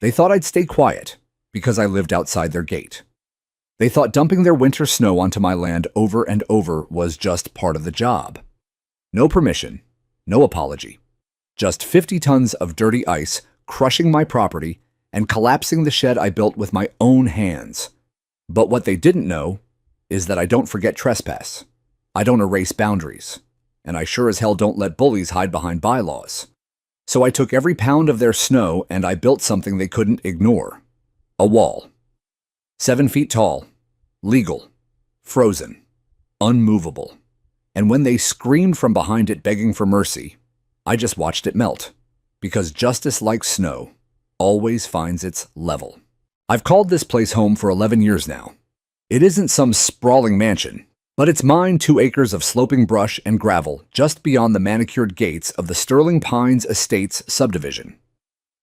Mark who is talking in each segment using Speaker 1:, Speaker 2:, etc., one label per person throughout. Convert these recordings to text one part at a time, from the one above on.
Speaker 1: They thought I'd stay quiet because I lived outside their gate. They thought dumping their winter snow onto my land over and over was just part of the job. No permission, no apology. Just 50 tons of dirty ice crushing my property and collapsing the shed I built with my own hands. But what they didn't know is that I don't forget trespass. I don't erase boundaries. And I sure as hell don't let bullies hide behind bylaws. So I took every pound of their snow and I built something they couldn't ignore. A wall. 7 feet tall, legal, frozen, unmovable. And when they screamed from behind it begging for mercy, I just watched it melt. Because justice, like snow, always finds its level. I've called this place home for 11 years now. It isn't some sprawling mansion, but it's mine, 2 acres of sloping brush and gravel just beyond the manicured gates of the Sterling Pines Estates subdivision.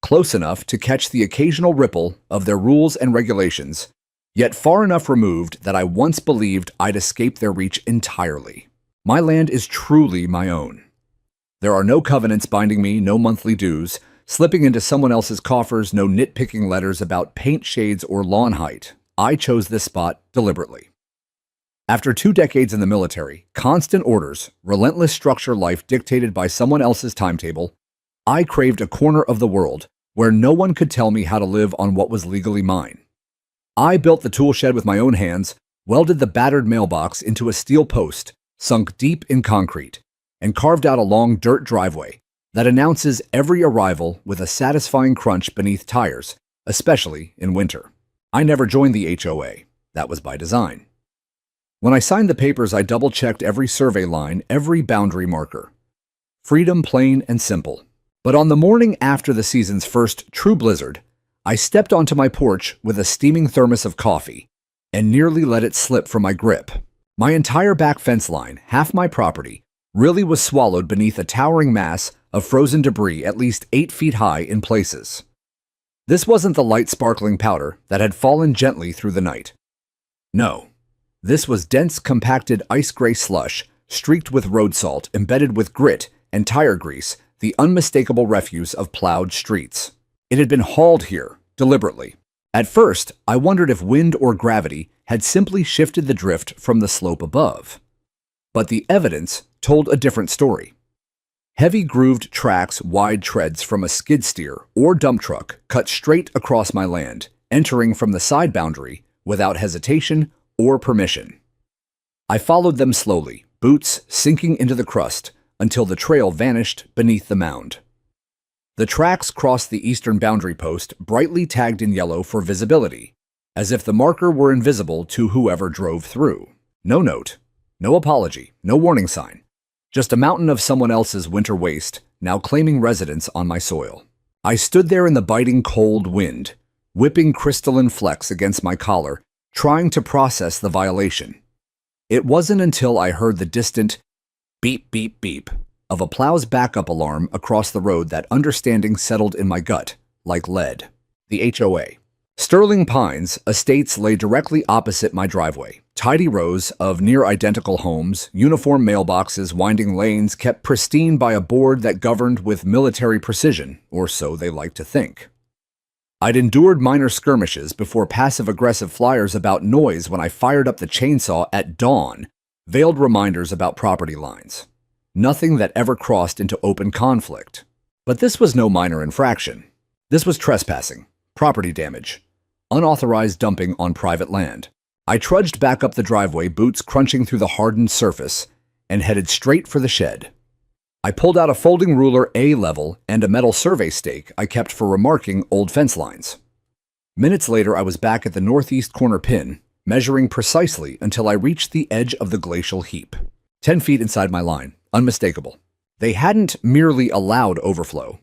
Speaker 1: Close enough to catch the occasional ripple of their rules and regulations, yet far enough removed that I once believed I'd escape their reach entirely. My land is truly my own. There are no covenants binding me, no monthly dues, slipping into someone else's coffers, no nitpicking letters about paint shades or lawn height. I chose this spot deliberately. After 2 decades in the military, constant orders, relentless structure life dictated by someone else's timetable, I craved a corner of the world where no one could tell me how to live on what was legally mine. I built the tool shed with my own hands, welded the battered mailbox into a steel post, sunk deep in concrete, and carved out a long dirt driveway that announces every arrival with a satisfying crunch beneath tires, especially in winter. I never joined the HOA. That was by design. When I signed the papers, I double-checked every survey line, every boundary marker. Freedom, plain and simple. But on the morning after the season's first true blizzard, I stepped onto my porch with a steaming thermos of coffee and nearly let it slip from my grip. My entire back fence line, half my property, really was swallowed beneath a towering mass of frozen debris at least 8 feet high in places. This wasn't the light sparkling powder that had fallen gently through the night. No. This was dense, compacted ice-gray slush, streaked with road salt, embedded with grit and tire grease, the unmistakable refuse of plowed streets. It had been hauled here, deliberately. At first, I wondered if wind or gravity had simply shifted the drift from the slope above. But the evidence told a different story. Heavy grooved tracks, wide treads from a skid steer or dump truck cut straight across my land, entering from the side boundary without hesitation or permission. I followed them slowly, boots sinking into the crust until the trail vanished beneath the mound. The tracks crossed the eastern boundary post, brightly tagged in yellow for visibility, as if the marker were invisible to whoever drove through. No note, no apology, no warning sign. Just a mountain of someone else's winter waste, now claiming residence on my soil. I stood there in the biting cold wind, whipping crystalline flecks against my collar, trying to process the violation. It wasn't until I heard the distant beep, beep, beep of a plow's backup alarm across the road that understanding settled in my gut like lead. The HOA. Sterling Pines Estates lay directly opposite my driveway. Tidy rows of near-identical homes, uniform mailboxes, winding lanes kept pristine by a board that governed with military precision, or so they liked to think. I'd endured minor skirmishes before passive-aggressive flyers about noise when I fired up the chainsaw at dawn, veiled reminders about property lines. Nothing that ever crossed into open conflict. But this was no minor infraction. This was trespassing, property damage, unauthorized dumping on private land. I trudged back up the driveway, boots crunching through the hardened surface, and headed straight for the shed. I pulled out a folding ruler A-level and a metal survey stake I kept for remarking old fence lines. Minutes later, I was back at the northeast corner pin, measuring precisely until I reached the edge of the glacial heap. 10 feet inside my line, unmistakable. They hadn't merely allowed overflow.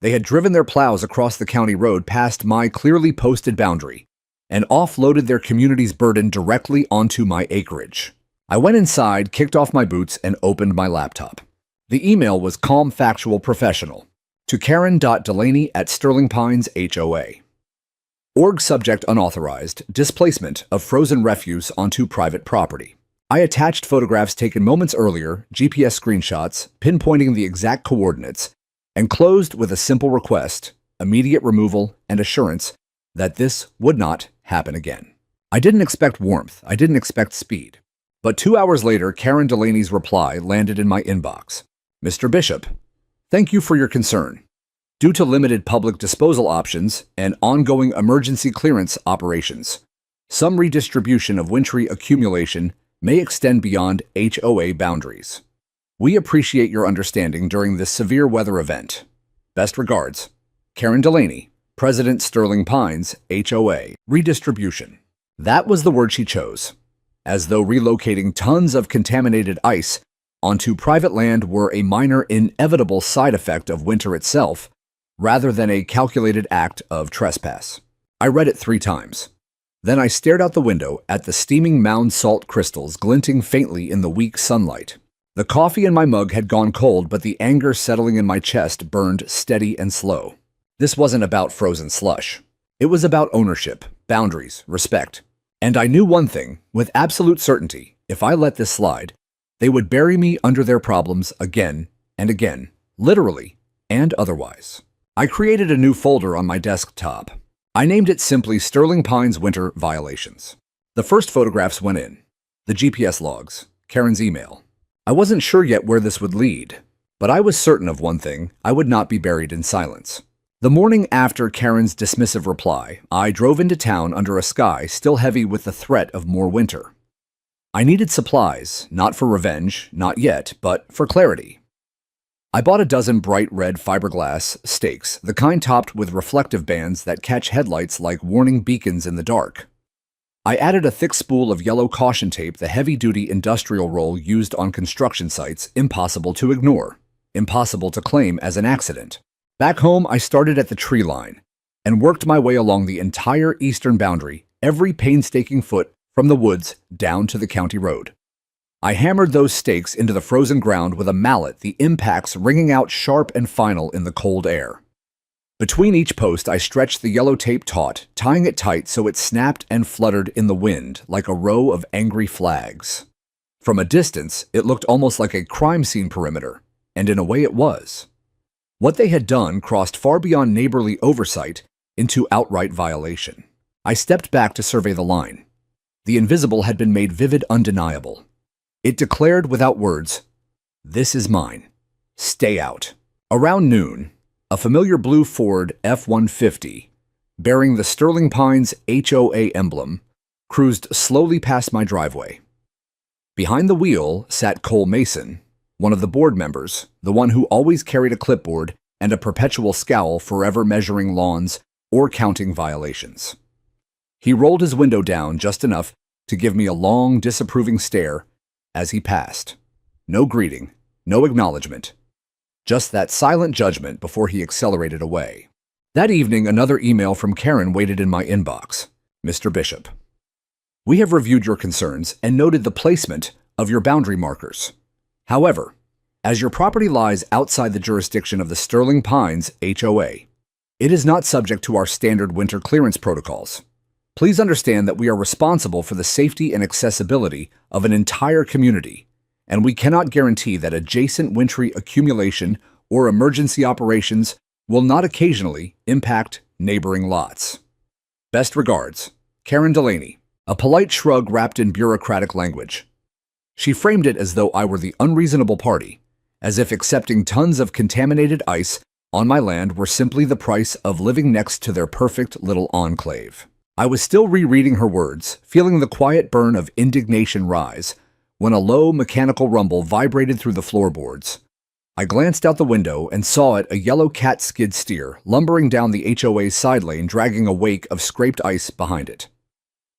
Speaker 1: They had driven their plows across the county road past my clearly posted boundary and offloaded their community's burden directly onto my acreage. I went inside, kicked off my boots, and opened my laptop. The email was calm, factual, professional. To Karen.Delaney@Sterling Pines HOA. Org subject unauthorized, displacement of frozen refuse onto private property. I attached photographs taken moments earlier, GPS screenshots, pinpointing the exact coordinates, and closed with a simple request. immediate removal, and assurance that this would not happen again. I didn't expect warmth. I didn't expect speed. But 2 hours later, Karen Delaney's reply landed in my inbox. Mr. Bishop, thank you for your concern. Due to limited public disposal options and ongoing emergency clearance operations, some redistribution of wintry accumulation may extend beyond HOA boundaries. We appreciate your understanding during this severe weather event. Best regards, Karen Delaney, President Sterling Pines, HOA, Redistribution. That was the word she chose, as though relocating tons of contaminated ice onto private land were a minor inevitable side effect of winter itself, rather than a calculated act of trespass. I read it 3 times. Then I stared out the window at the steaming mound salt crystals glinting faintly in the weak sunlight. The coffee in my mug had gone cold, but the anger settling in my chest burned steady and slow. This wasn't about frozen slush. It was about ownership, boundaries, respect. And I knew one thing, with absolute certainty: if I let this slide, they would bury me under their problems again and again, literally and otherwise. I created a new folder on my desktop. I named it simply Sterling Pines Winter Violations. The first photographs went in. The GPS logs, Karen's email. I wasn't sure yet where this would lead, but I was certain of one thing: I would not be buried in silence. The morning after Karen's dismissive reply, I drove into town under a sky still heavy with the threat of more winter. I needed supplies, not for revenge, not yet, but for clarity. I bought a dozen bright red fiberglass stakes, the kind topped with reflective bands that catch headlights like warning beacons in the dark. I added a thick spool of yellow caution tape, the heavy-duty industrial roll used on construction sites, impossible to ignore, impossible to claim as an accident. Back home, I started at the tree line and worked my way along the entire eastern boundary, every painstaking foot from the woods down to the county road. I hammered those stakes into the frozen ground with a mallet, the impacts ringing out sharp and final in the cold air. Between each post, I stretched the yellow tape taut, tying it tight so it snapped and fluttered in the wind like a row of angry flags. From a distance, it looked almost like a crime scene perimeter, and in a way it was. What they had done crossed far beyond neighborly oversight into outright violation. I stepped back to survey the line. The invisible had been made vivid, undeniable. It declared without words, "This is mine. Stay out." Around noon, a familiar blue Ford F-150, bearing the Sterling Pines HOA emblem, cruised slowly past my driveway. Behind the wheel sat Cole Mason, one of the board members, the one who always carried a clipboard and a perpetual scowl, forever measuring lawns or counting violations. He rolled his window down just enough to give me a long, disapproving stare as he passed. No greeting, no acknowledgement. Just that silent judgment before he accelerated away. That evening, another email from Karen waited in my inbox. Mr. Bishop, we have reviewed your concerns and noted the placement of your boundary markers. However, as your property lies outside the jurisdiction of the Sterling Pines HOA, it is not subject to our standard winter clearance protocols. Please understand that we are responsible for the safety and accessibility of an entire community, and we cannot guarantee that adjacent wintry accumulation or emergency operations will not occasionally impact neighboring lots. Best regards, Karen Delaney. A polite shrug wrapped in bureaucratic language. She framed it as though I were the unreasonable party, as if accepting tons of contaminated ice on my land were simply the price of living next to their perfect little enclave. I was still rereading her words, feeling the quiet burn of indignation rise, when a low mechanical rumble vibrated through the floorboards. I glanced out the window and saw it, a yellow cat skid steer, lumbering down the HOA's side lane, dragging a wake of scraped ice behind it.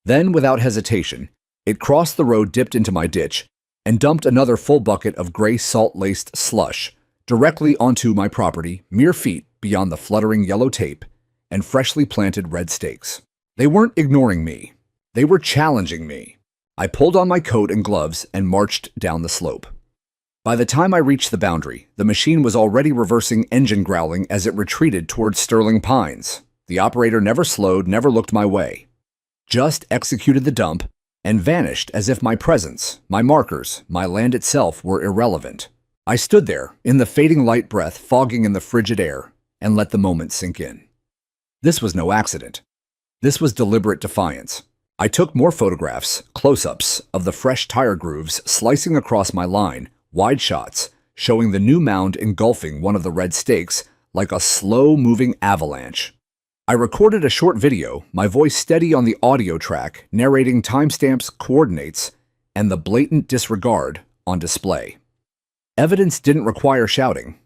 Speaker 1: Then, without hesitation, it crossed the road, dipped into my ditch, and dumped another full bucket of gray salt-laced slush directly onto my property, mere feet beyond the fluttering yellow tape and freshly planted red stakes. They weren't ignoring me. They were challenging me. I pulled on my coat and gloves and marched down the slope. By the time I reached the boundary, the machine was already reversing engine growling as it retreated towards Sterling Pines. The operator never slowed, never looked my way. Just executed the dump and vanished as if my presence, my markers, my land itself were irrelevant. I stood there, in the fading light breath fogging in the frigid air, and let the moment sink in. This was no accident. This was deliberate defiance. I took more photographs, close-ups, of the fresh tire grooves slicing across my line, wide shots, showing the new mound engulfing one of the red stakes like a slow-moving avalanche. I recorded a short video, my voice steady on the audio track, narrating timestamps, coordinates, and the blatant disregard on display. Evidence didn't require shouting.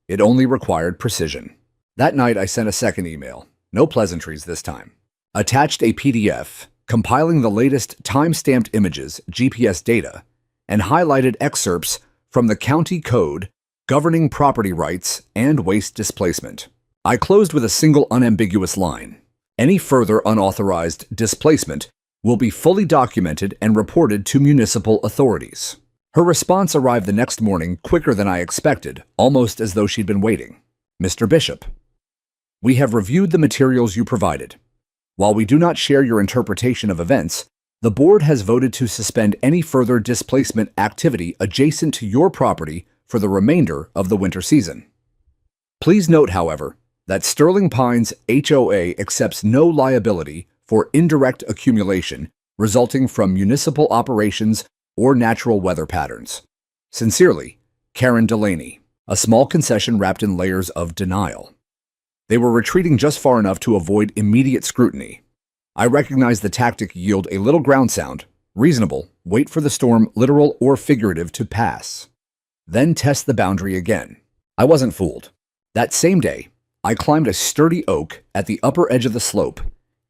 Speaker 1: It only required precision. That night, I sent a second email. No pleasantries this time. Attached a PDF, compiling the latest time-stamped images, GPS data, and highlighted excerpts from the county code governing property rights and waste displacement. I closed with a single unambiguous line. Any further unauthorized displacement will be fully documented and reported to municipal authorities. Her response arrived the next morning quicker than I expected, almost as though she'd been waiting. Mr. Bishop, we have reviewed the materials you provided. While we do not share your interpretation of events, the board has voted to suspend any further displacement activity adjacent to your property for the remainder of the winter season. Please note, however, that Sterling Pines HOA accepts no liability for indirect accumulation resulting from municipal operations or natural weather patterns. Sincerely, Karen Delaney, a small concession wrapped in layers of denial. They were retreating just far enough to avoid immediate scrutiny. I recognized the tactic yield a little ground sound, reasonable, wait for the storm, literal or figurative, to pass. Then test the boundary again. I wasn't fooled. That same day, I climbed a sturdy oak at the upper edge of the slope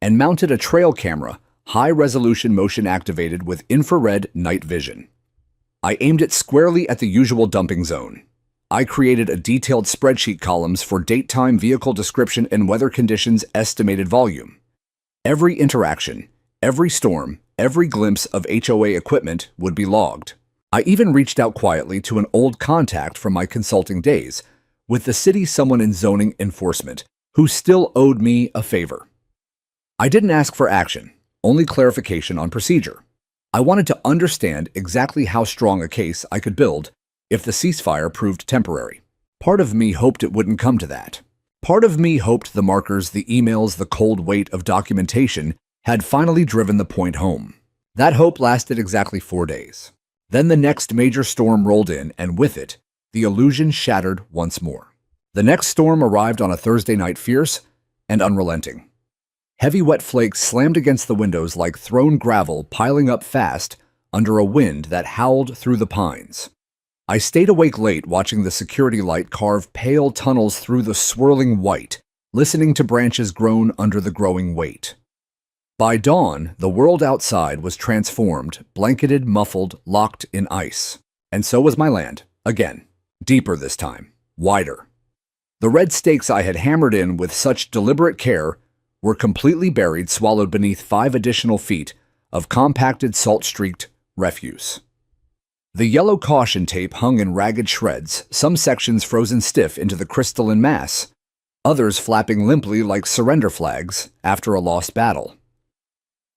Speaker 1: and mounted a trail camera, high-resolution motion activated with infrared night vision. I aimed it squarely at the usual dumping zone. I created a detailed spreadsheet columns for date, time, vehicle description, and weather conditions estimated volume. Every interaction, every storm, every glimpse of HOA equipment would be logged. I even reached out quietly to an old contact from my consulting days, with the city someone in zoning enforcement, who still owed me a favor. I didn't ask for action, only clarification on procedure. I wanted to understand exactly how strong a case I could build if the ceasefire proved temporary. Part of me hoped it wouldn't come to that. Part of me hoped the markers, the emails, the cold weight of documentation had finally driven the point home. That hope lasted exactly 4 days. Then the next major storm rolled in, and with it, the illusion shattered once more. The next storm arrived on a Thursday night, fierce and unrelenting. Heavy wet flakes slammed against the windows like thrown gravel piling up fast under a wind that howled through the pines. I stayed awake late watching the security light carve pale tunnels through the swirling white, listening to branches groan under the growing weight. By dawn, the world outside was transformed, blanketed, muffled, locked in ice. And so was my land, again, deeper this time, wider. The red stakes I had hammered in with such deliberate care were completely buried, swallowed beneath 5 additional feet of compacted, salt-streaked refuse. The yellow caution tape hung in ragged shreds, some sections frozen stiff into the crystalline mass, others flapping limply like surrender flags after a lost battle.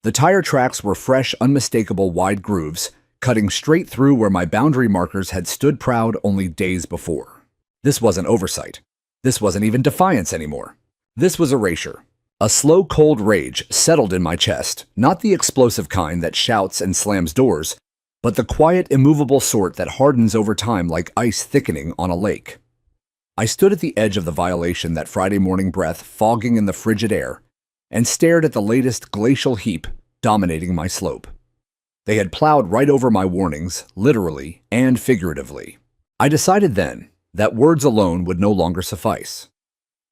Speaker 1: The tire tracks were fresh, unmistakable wide grooves, cutting straight through where my boundary markers had stood proud only days before. This wasn't oversight. This wasn't even defiance anymore. This was erasure. A slow, cold rage settled in my chest, not the explosive kind that shouts and slams doors, but the quiet, immovable sort that hardens over time like ice thickening on a lake. I stood at the edge of the violation that Friday morning breath fogging in the frigid air, and stared at the latest glacial heap dominating my slope. They had plowed right over my warnings, literally and figuratively. I decided then that words alone would no longer suffice.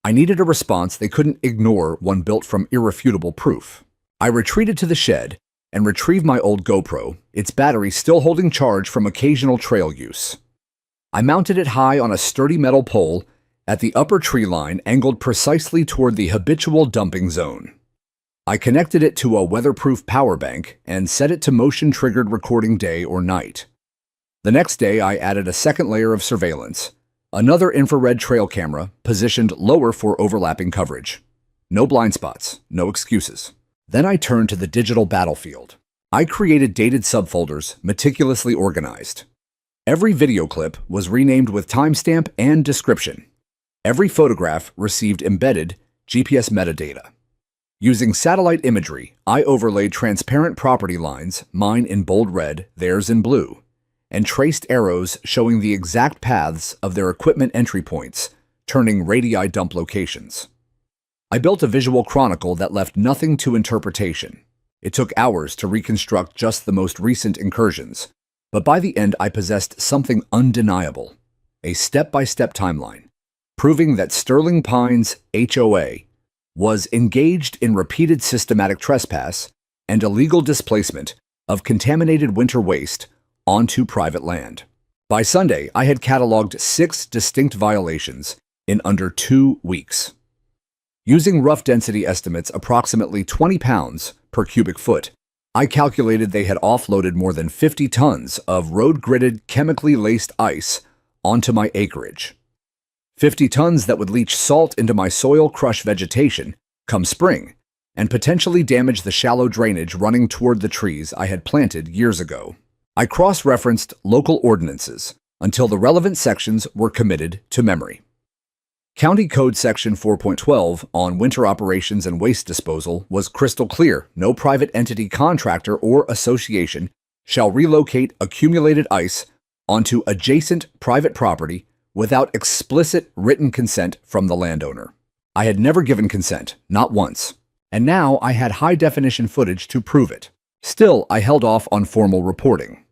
Speaker 1: I needed a response they couldn't ignore, one built from irrefutable proof. I retreated to the shed and retrieved my old GoPro, its battery still holding charge from occasional trail use. I mounted it high on a sturdy metal pole at the upper tree line, angled precisely toward the habitual dumping zone. I connected it to a weatherproof power bank and set it to motion-triggered recording day or night. The next day, I added a second layer of surveillance, another infrared trail camera positioned lower for overlapping coverage. No blind spots, no excuses. Then I turned to the digital battlefield. I created dated subfolders, meticulously organized. Every video clip was renamed with timestamp and description. Every photograph received embedded GPS metadata. Using satellite imagery, I overlaid transparent property lines, mine in bold red, theirs in blue, and traced arrows showing the exact paths of their equipment entry points, turning radii dump locations. I built a visual chronicle that left nothing to interpretation. It took hours to reconstruct just the most recent incursions, but by the end I possessed something undeniable, a step-by-step timeline, proving that Sterling Pines HOA was engaged in repeated systematic trespass and illegal displacement of contaminated winter waste onto private land. By Sunday, I had cataloged 6 distinct violations in under 2 weeks. Using rough density estimates approximately 20 pounds per cubic foot, I calculated they had offloaded more than 50 tons of road-gridded, chemically laced ice onto my acreage. 50 tons that would leach salt into my soil-crush vegetation come spring and potentially damage the shallow drainage running toward the trees I had planted years ago. I cross-referenced local ordinances until the relevant sections were committed to memory. County Code Section 4.12 on winter operations and waste disposal was crystal clear. No private entity, contractor, or association shall relocate accumulated ice onto adjacent private property without explicit written consent from the landowner. I had never given consent, not once, and now I had high-definition footage to prove it. Still, I held off on formal reporting.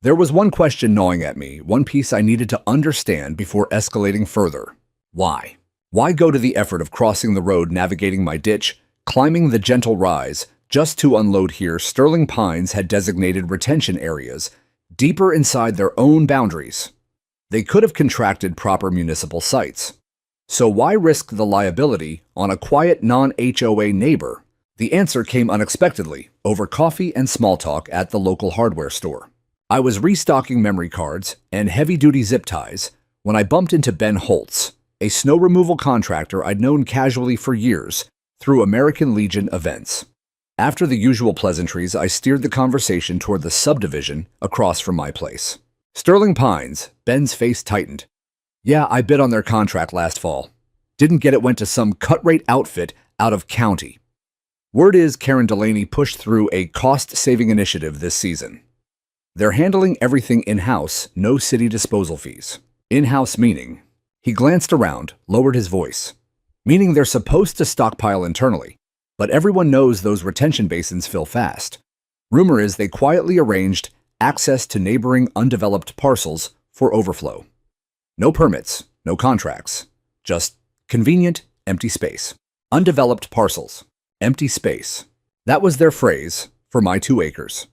Speaker 1: There was one question gnawing at me, one piece I needed to understand before escalating further. Why? Why go to the effort of crossing the road, navigating my ditch, climbing the gentle rise, just to unload here? Sterling Pines had designated retention areas deeper inside their own boundaries. They could have contracted proper municipal sites. So why risk the liability on a quiet non-HOA neighbor? The answer came unexpectedly, over coffee and small talk at the local hardware store. I was restocking memory cards and heavy-duty zip ties when I bumped into Ben Holtz, a snow removal contractor I'd known casually for years through American Legion events. After the usual pleasantries, I steered the conversation toward the subdivision across from my place. Sterling Pines, Ben's face tightened. Yeah, I bid on their contract last fall. Didn't get it, went to some cut-rate outfit out of county. Word is Karen Delaney pushed through a cost-saving initiative this season. They're handling everything in-house, no city disposal fees. In-house meaning? He glanced around, lowered his voice. Meaning they're supposed to stockpile internally, but everyone knows those retention basins fill fast. Rumor is they quietly arranged access to neighboring undeveloped parcels for overflow. No permits, no contracts, just convenient, empty space. Undeveloped parcels, empty space. That was their phrase for my 2 acres.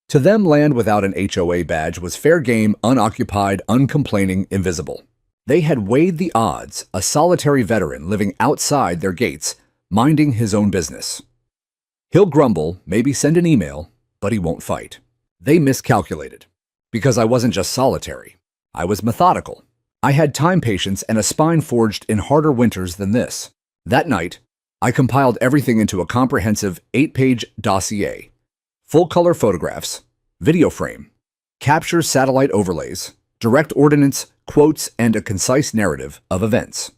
Speaker 1: To them, land without an HOA badge was fair game, unoccupied, uncomplaining, invisible. They had weighed the odds, a solitary veteran living outside their gates, minding his own business. He'll grumble, maybe send an email, but he won't fight. They miscalculated. Because I wasn't just solitary. I was methodical. I had time patience and a spine forged in harder winters than this. That night, I compiled everything into a comprehensive 8-page dossier. Full-color photographs, video frame, captures, satellite overlays, direct ordinance, quotes, and a concise narrative of events.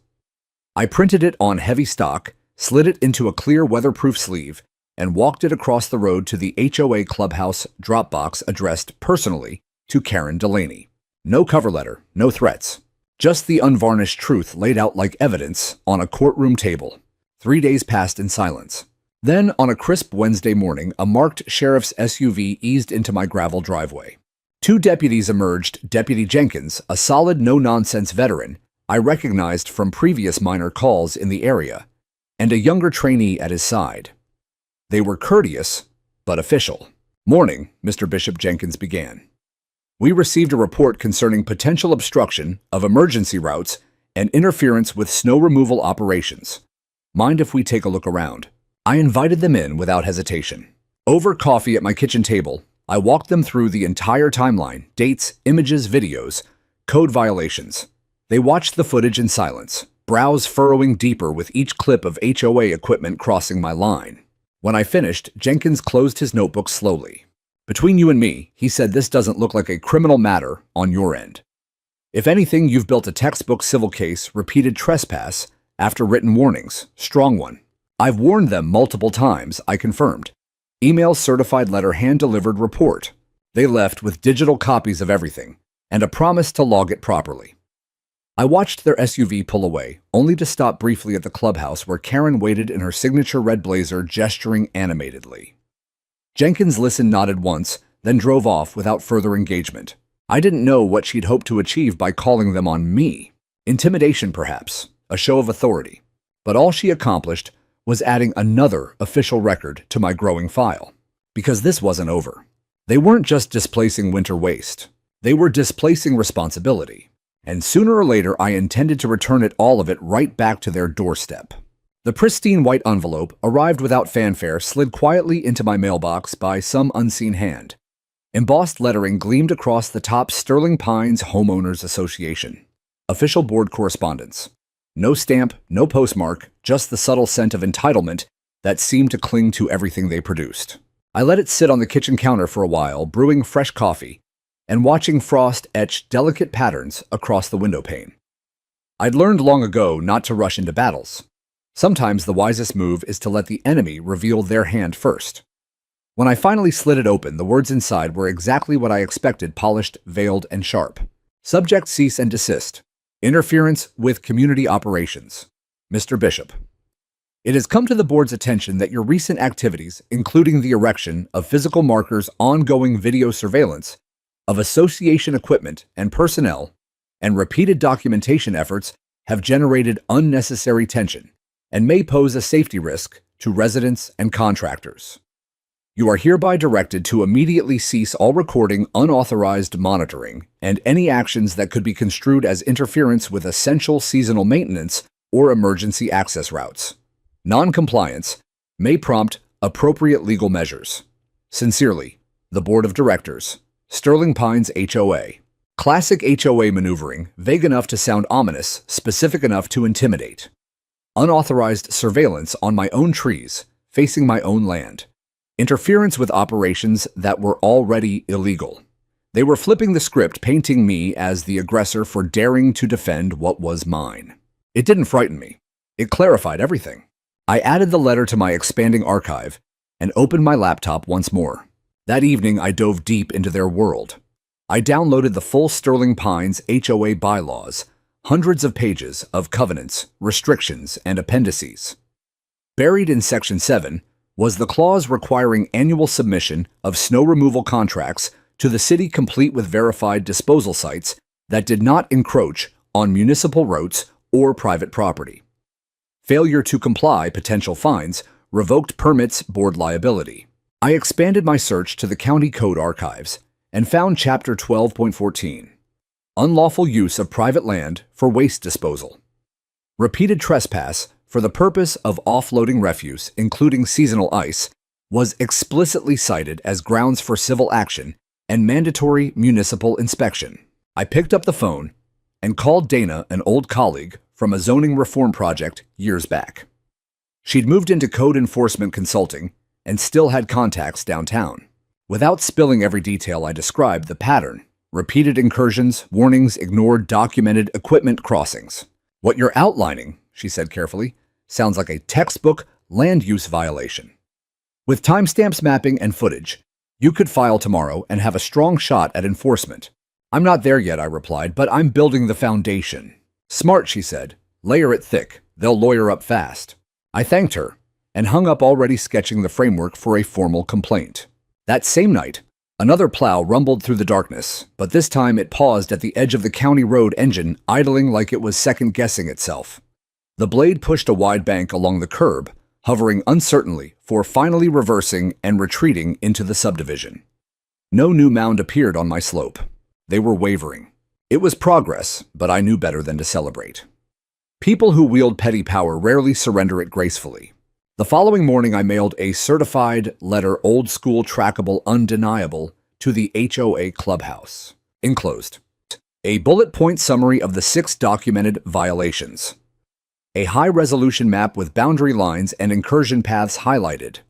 Speaker 1: I printed it on heavy stock, slid it into a clear weatherproof sleeve, and walked it across the road to the HOA clubhouse drop box addressed personally to Karen Delaney. No cover letter, no threats. Just the unvarnished truth laid out like evidence on a courtroom table. 3 days passed in silence. Then, on a crisp Wednesday morning, a marked sheriff's SUV eased into my gravel driveway. 2 deputies emerged. Deputy Jenkins, a solid, no-nonsense veteran I recognized from previous minor calls in the area, and a younger trainee at his side. They were courteous, but official. "Morning," Mr. Bishop Jenkins began. "We received a report concerning potential obstruction of emergency routes and interference with snow removal operations. Mind if we take a look around?" I invited them in without hesitation. Over coffee at my kitchen table, I walked them through the entire timeline, dates, images, videos, code violations. They watched the footage in silence, brows furrowing deeper with each clip of HOA equipment crossing my line. When I finished, Jenkins closed his notebook slowly. "Between you and me," he said, "this doesn't look like a criminal matter on your end. If anything, you've built a textbook civil case, repeated trespass, After written warnings, strong one. I've warned them multiple times, I confirmed. Email certified letter hand-delivered report. They left with digital copies of everything and a promise to log it properly. I watched their SUV pull away, only to stop briefly at the clubhouse where Karen waited in her signature red blazer, gesturing animatedly. Jenkins listened, nodded once, then drove off without further engagement. I didn't know what she'd hoped to achieve by calling them on me. Intimidation, perhaps, a show of authority. But all she accomplished was adding another official record to my growing file. Because this wasn't over. They weren't just displacing winter waste. They were displacing responsibility. And sooner or later, I intended to return all of it right back to their doorstep. The pristine white envelope arrived without fanfare, slid quietly into my mailbox by some unseen hand. Embossed lettering gleamed across the top: Sterling Pines Homeowners Association. Official board correspondence. No stamp, no postmark, just the subtle scent of entitlement that seemed to cling to everything they produced. I let it sit on the kitchen counter for a while, brewing fresh coffee and watching frost etch delicate patterns across the window pane. I'd learned long ago not to rush into battles. Sometimes the wisest move is to let the enemy reveal their hand first. When I finally slid it open, the words inside were exactly what I expected: polished, veiled, and sharp. Subject: cease and desist. Interference with community operations. Mr. Bishop. It has come to the board's attention that your recent activities, including the erection of physical markers, ongoing video surveillance of association equipment and personnel, and repeated documentation efforts, have generated unnecessary tension and may pose a safety risk to residents and contractors. You are hereby directed to immediately cease all recording, unauthorized monitoring, and any actions that could be construed as interference with essential seasonal maintenance or emergency access routes. Non-compliance may prompt appropriate legal measures. Sincerely, the Board of Directors, Sterling Pines HOA. Classic HOA maneuvering, vague enough to sound ominous, specific enough to intimidate. Unauthorized surveillance on my own trees, facing my own land. Interference with operations that were already illegal. They were flipping the script, painting me as the aggressor for daring to defend what was mine. It didn't frighten me. It clarified everything. I added the letter to my expanding archive and opened my laptop once more. That evening, I dove deep into their world. I downloaded the full Sterling Pines HOA bylaws, hundreds of pages of covenants, restrictions, and appendices. Buried in Section 7 was the clause requiring annual submission of snow removal contracts to the city, complete with verified disposal sites that did not encroach on municipal roads or private property. Failure to comply, potential fines, revoked permits, board liability. I expanded my search to the county code archives and found Chapter 12.14, unlawful use of private land for waste disposal. Repeated trespass for the purpose of offloading refuse, including seasonal ice, was explicitly cited as grounds for civil action and mandatory municipal inspection. I picked up the phone and called Dana, an old colleague from a zoning reform project years back. She'd moved into code enforcement consulting and still had contacts downtown. Without spilling every detail, I described the pattern: repeated incursions, warnings, ignored, documented equipment crossings. What you're outlining, she said carefully, sounds like a textbook land use violation. With timestamps, mapping, and footage, you could file tomorrow and have a strong shot at enforcement. I'm not there yet, I replied, but I'm building the foundation. Smart, she said. Layer it thick. They'll lawyer up fast. I thanked her and hung up, already sketching the framework for a formal complaint. That same night, another plow rumbled through the darkness, but this time it paused at the edge of the county road, engine idling like it was second-guessing itself. The blade pushed a wide bank along the curb, hovering uncertainly for finally reversing and retreating into the subdivision. No new mound appeared on my slope. They were wavering. It was progress, but I knew better than to celebrate. People who wield petty power rarely surrender it gracefully. The following morning, I mailed a certified letter, old school, trackable, undeniable, to the HOA clubhouse. Enclosed. A bullet point summary of the 6 documented violations. A high-resolution map with boundary lines and incursion paths highlighted.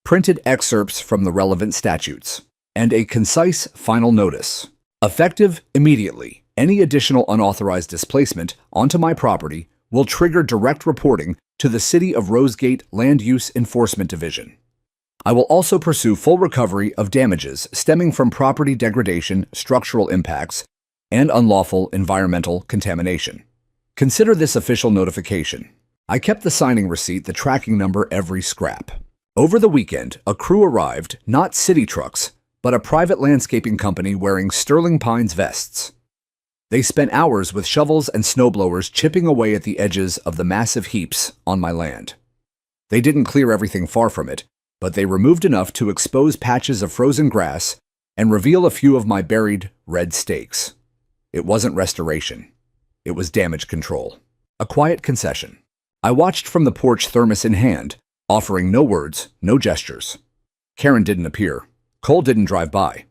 Speaker 1: Printed excerpts from the relevant statutes. And a concise final notice. Effective immediately. Any additional unauthorized displacement onto my property will trigger direct reporting to the City of Rosegate Land Use Enforcement Division. I will also pursue full recovery of damages stemming from property degradation, structural impacts, and unlawful environmental contamination. Consider this official notification. I kept the signing receipt, the tracking number, every scrap. Over the weekend, a crew arrived, not city trucks, but a private landscaping company wearing Sterling Pines vests. They spent hours with shovels and snowblowers chipping away at the edges of the massive heaps on my land. They didn't clear everything far from it, but they removed enough to expose patches of frozen grass and reveal a few of my buried red stakes. It wasn't restoration. It was damage control. A quiet concession. I watched from the porch, thermos in hand, offering no words, no gestures. Karen didn't appear. Cole didn't drive by.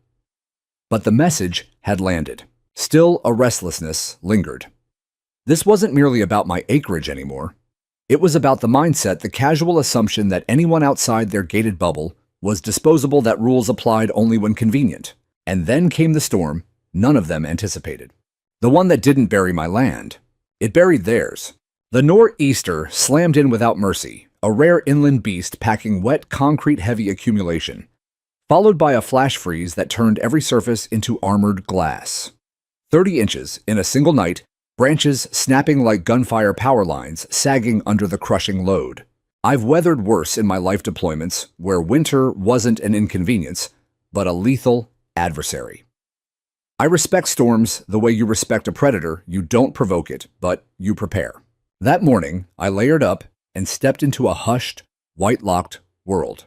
Speaker 1: But the message had landed. Still, a restlessness lingered. This wasn't merely about my acreage anymore. It was about the mindset, the casual assumption that anyone outside their gated bubble was disposable, that rules applied only when convenient. And then came the storm none of them anticipated. The one that didn't bury my land. It buried theirs. The nor'easter slammed in without mercy, a rare inland beast packing wet, concrete-heavy accumulation, followed by a flash freeze that turned every surface into armored glass. 30 inches in a single night, branches snapping like gunfire power lines sagging under the crushing load. I've weathered worse in my life deployments, where winter wasn't an inconvenience, but a lethal adversary. I respect storms the way you respect a predator. You don't provoke it, but you prepare. That morning, I layered up and stepped into a hushed, white-locked world.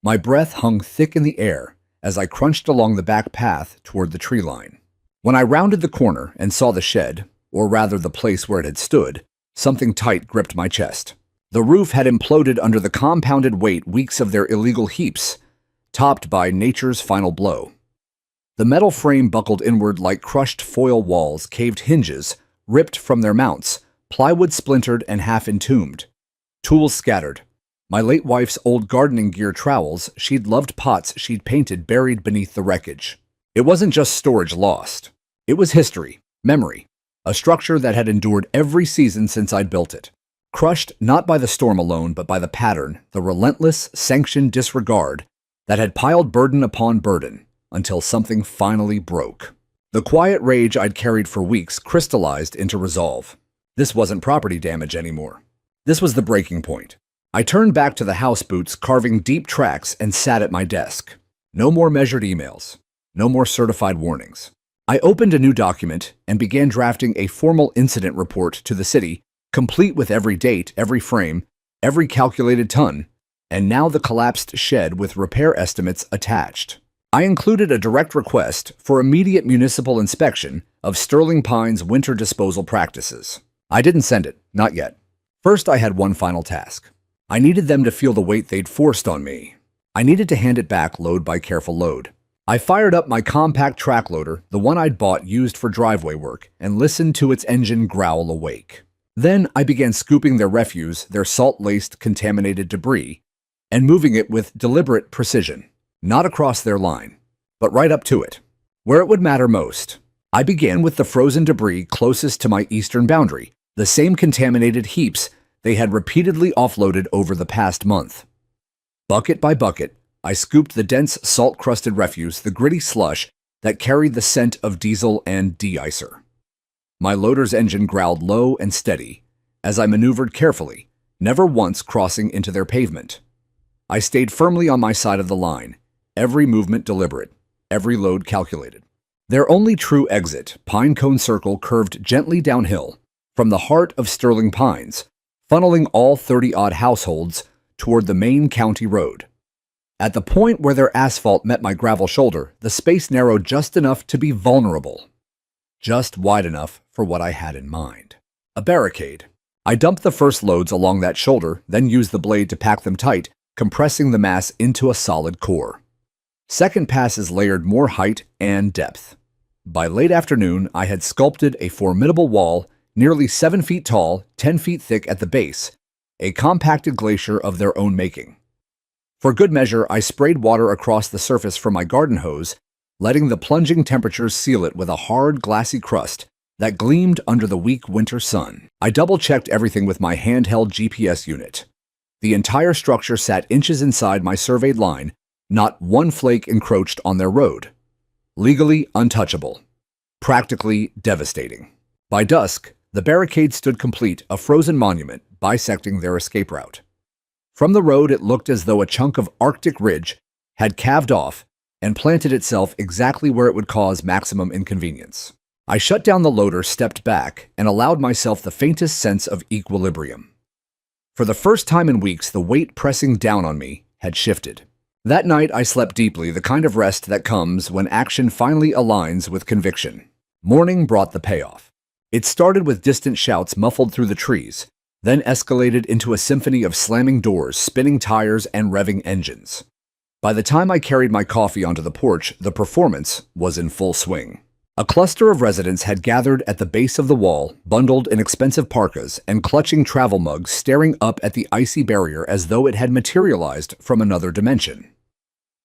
Speaker 1: My breath hung thick in the air as I crunched along the back path toward the tree line. When I rounded the corner and saw the shed, or rather the place where it had stood, something tight gripped my chest. The roof had imploded under the compounded weight weeks of their illegal heaps, topped by nature's final blow. The metal frame buckled inward like crushed foil walls, caved hinges ripped from their mounts, plywood splintered and half entombed. Tools scattered. My late wife's old gardening gear, trowels she'd loved, pots she'd painted buried beneath the wreckage. It wasn't just storage lost. It was history, memory, a structure that had endured every season since I'd built it. Crushed not by the storm alone, but by the pattern, the relentless, sanctioned disregard that had piled burden upon burden until something finally broke. The quiet rage I'd carried for weeks crystallized into resolve. This wasn't property damage anymore. This was the breaking point. I turned back to the house boots, carving deep tracks, and sat at my desk. No more measured emails. No more certified warnings. I opened a new document and began drafting a formal incident report to the city, complete with every date, every frame, every calculated ton, and now the collapsed shed with repair estimates attached. I included a direct request for immediate municipal inspection of Sterling Pines' winter disposal practices. I didn't send it, not yet. First, I had one final task. I needed them to feel the weight they'd forced on me. I needed to hand it back load by careful load. I fired up my compact track loader, the one I'd bought used for driveway work, and listened to its engine growl awake. Then I began scooping their refuse, their salt-laced, contaminated debris, and moving it with deliberate precision. Not across their line, but right up to it, where it would matter most. I began with the frozen debris closest to my eastern boundary, the same contaminated heaps they had repeatedly offloaded over the past month. Bucket by bucket, I scooped the dense, salt-crusted refuse, the gritty slush that carried the scent of diesel and de-icer. My loader's engine growled low and steady as I maneuvered carefully, never once crossing into their pavement. I stayed firmly on my side of the line, every movement deliberate, every load calculated. Their only true exit, Pinecone Circle, curved gently downhill from the heart of Sterling Pines, funneling all 30-odd households toward the main county road. At the point where their asphalt met my gravel shoulder, the space narrowed just enough to be vulnerable. Just wide enough for what I had in mind. A barricade. I dumped the first loads along that shoulder, then used the blade to pack them tight, compressing the mass into a solid core. Second passes layered more height and depth. By late afternoon, I had sculpted a formidable wall, nearly 7 feet tall, 10 feet thick at the base, a compacted glacier of their own making. For good measure, I sprayed water across the surface from my garden hose, letting the plunging temperatures seal it with a hard, glassy crust that gleamed under the weak winter sun. I double-checked everything with my handheld GPS unit. The entire structure sat inches inside my surveyed line, not one flake encroached on their road. Legally untouchable. Practically devastating. By dusk, the barricade stood complete, a frozen monument bisecting their escape route. From the road, it looked as though a chunk of Arctic ridge had calved off and planted itself exactly where it would cause maximum inconvenience. I shut down the loader, stepped back, and allowed myself the faintest sense of equilibrium. For the first time in weeks, the weight pressing down on me had shifted. That night, I slept deeply, the kind of rest that comes when action finally aligns with conviction. Morning brought the payoff. It started with distant shouts muffled through the trees, then escalated into a symphony of slamming doors, spinning tires, and revving engines. By the time I carried my coffee onto the porch, the performance was in full swing. A cluster of residents had gathered at the base of the wall, bundled in expensive parkas and clutching travel mugs, staring up at the icy barrier as though it had materialized from another dimension.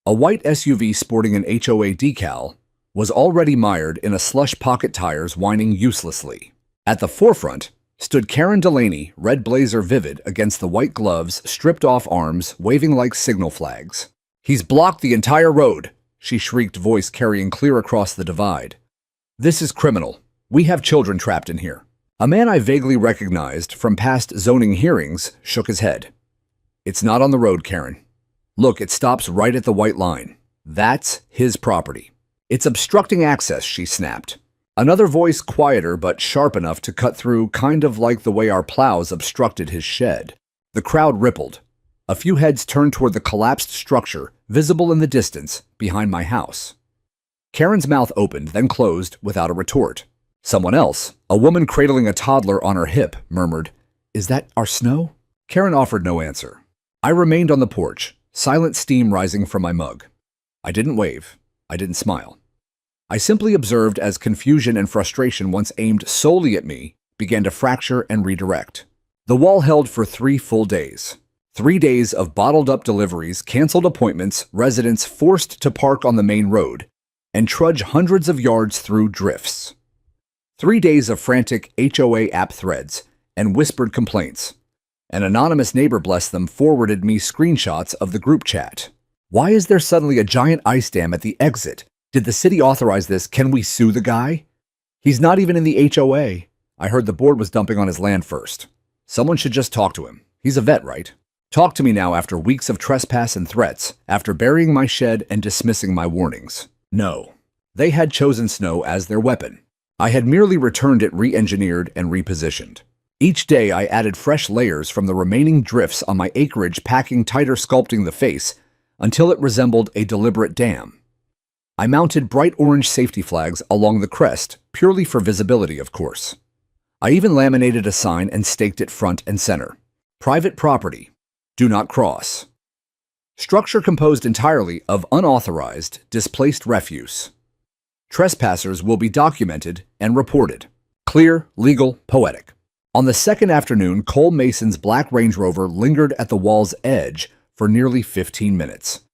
Speaker 1: A white SUV sporting an HOA decal was already mired in a slush, pocket tires whining uselessly. At the forefront stood Karen Delaney, red blazer vivid against the white gloves, stripped off arms, waving like signal flags. "He's blocked the entire road," she shrieked, voice carrying clear across the divide. "This is criminal. We have children trapped in here." A man I vaguely recognized from past zoning hearings shook his head. "It's not on the road, Karen. Look, it stops right at the white line. That's his property." "It's obstructing access," she snapped. Another voice, quieter but sharp enough to cut through, kind of like the way our plows obstructed his shed. The crowd rippled. A few heads turned toward the collapsed structure, visible in the distance, behind my house. Karen's mouth opened, then closed without a retort. Someone else, a woman cradling a toddler on her hip, murmured, "Is that our snow?" Karen offered no answer. I remained on the porch, silent steam rising from my mug. I didn't wave. I didn't smile. I simply observed as confusion and frustration, once aimed solely at me, began to fracture and redirect. The wall held for 3 full days. 3 days of bottled-up deliveries, canceled appointments, residents forced to park on the main road, and trudge hundreds of yards through drifts. 3 days of frantic HOA app threads and whispered complaints. An anonymous neighbor, bless them, forwarded me screenshots of the group chat. "Why is there suddenly a giant ice dam at the exit? Did the city authorize this? Can we sue the guy? He's not even in the HOA. I heard the board was dumping on his land first. Someone should just talk to him. He's a vet, right? Talk to me now after weeks of trespass and threats, after burying my shed and dismissing my warnings." No. They had chosen snow as their weapon. I had merely returned it re-engineered and repositioned. Each day I added fresh layers from the remaining drifts on my acreage, packing tighter, sculpting the face until it resembled a deliberate dam. I mounted bright orange safety flags along the crest, purely for visibility, of course. I even laminated a sign and staked it front and center. Private property. Do not cross. Structure composed entirely of unauthorized, displaced refuse. Trespassers will be documented and reported. Clear, legal, poetic. On the second afternoon, Cole Mason's black Range Rover lingered at the wall's edge for nearly 15 minutes.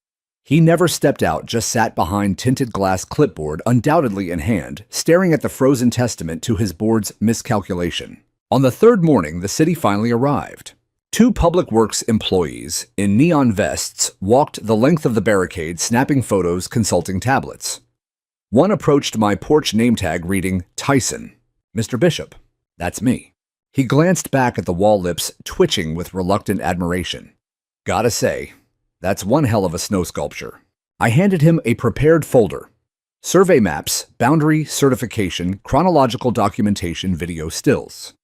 Speaker 1: He never stepped out, just sat behind tinted glass clipboard, undoubtedly in hand, staring at the frozen testament to his board's miscalculation. On the third morning, the city finally arrived. 2 public works employees in neon vests walked the length of the barricade, snapping photos, consulting tablets. One approached my porch name tag reading, "Tyson." "Mr. Bishop." That's me. He glanced back at the wall, lips twitching with reluctant admiration. "Gotta say, that's one hell of a snow sculpture." I handed him a prepared folder. Survey maps, boundary certification, chronological documentation, video stills.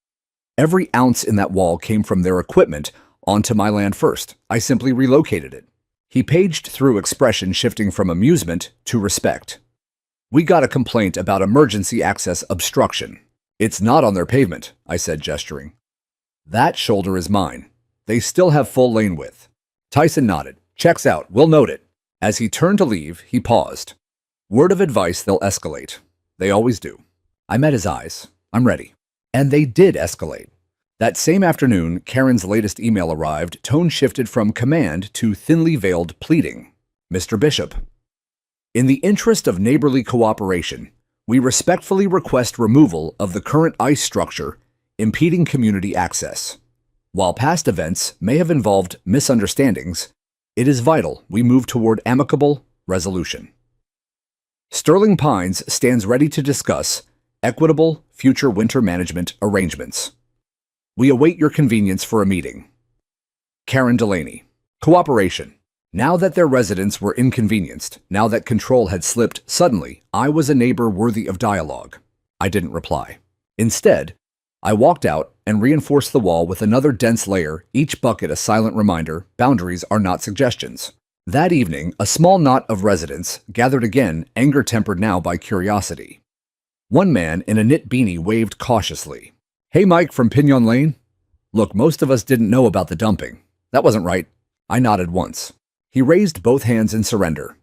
Speaker 1: Every ounce in that wall came from their equipment onto my land first. I simply relocated it. He paged through, expression shifting from amusement to respect. "We got a complaint about emergency access obstruction." "It's not on their pavement," I said, gesturing. "That shoulder is mine. They still have full lane width." Tyson nodded. "Checks out. We'll note it." As he turned to leave, he paused. "Word of advice, they'll escalate. They always do." I met his eyes. "I'm ready." And they did escalate. That same afternoon, Karen's latest email arrived, tone shifted from command to thinly veiled pleading. "Mr. Bishop, in the interest of neighborly cooperation, We respectfully request removal of the current ice structure impeding community access. While past events may have involved misunderstandings, it is vital we move toward amicable resolution. Sterling Pines stands ready to discuss equitable future winter management arrangements. We await your convenience for a meeting. Karen Delaney. Cooperation. Now that their residents were inconvenienced, now that control had slipped suddenly, I was a neighbor worthy of dialogue. I didn't reply. Instead, I walked out and reinforced the wall with another dense layer, each bucket a silent reminder boundaries are not suggestions. That evening, a small knot of residents gathered again, anger tempered now by curiosity. One man in a knit beanie waved cautiously. Hey, Mike from Pinion Lane? Look, most of us didn't know about the dumping. That wasn't right. I nodded once. He raised both hands in surrender.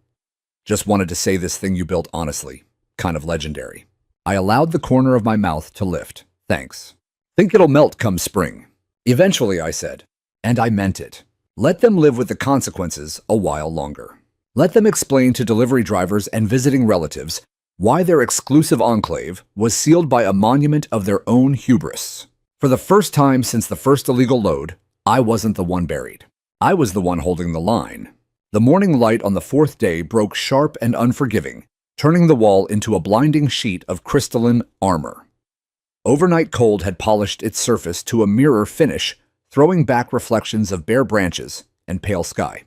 Speaker 1: Just wanted to say this thing you built honestly. Kind of legendary. I allowed the corner of my mouth to lift. Thanks. Think it'll melt come spring. Eventually, I said. And I meant it. Let them live with the consequences a while longer. Let them explain to delivery drivers and visiting relatives why their exclusive enclave was sealed by a monument of their own hubris. For the first time since the first illegal load, I wasn't the one buried. I was the one holding the line. The morning light on the fourth day broke sharp and unforgiving, turning the wall into a blinding sheet of crystalline armor. Overnight cold had polished its surface to a mirror finish, throwing back reflections of bare branches and pale sky.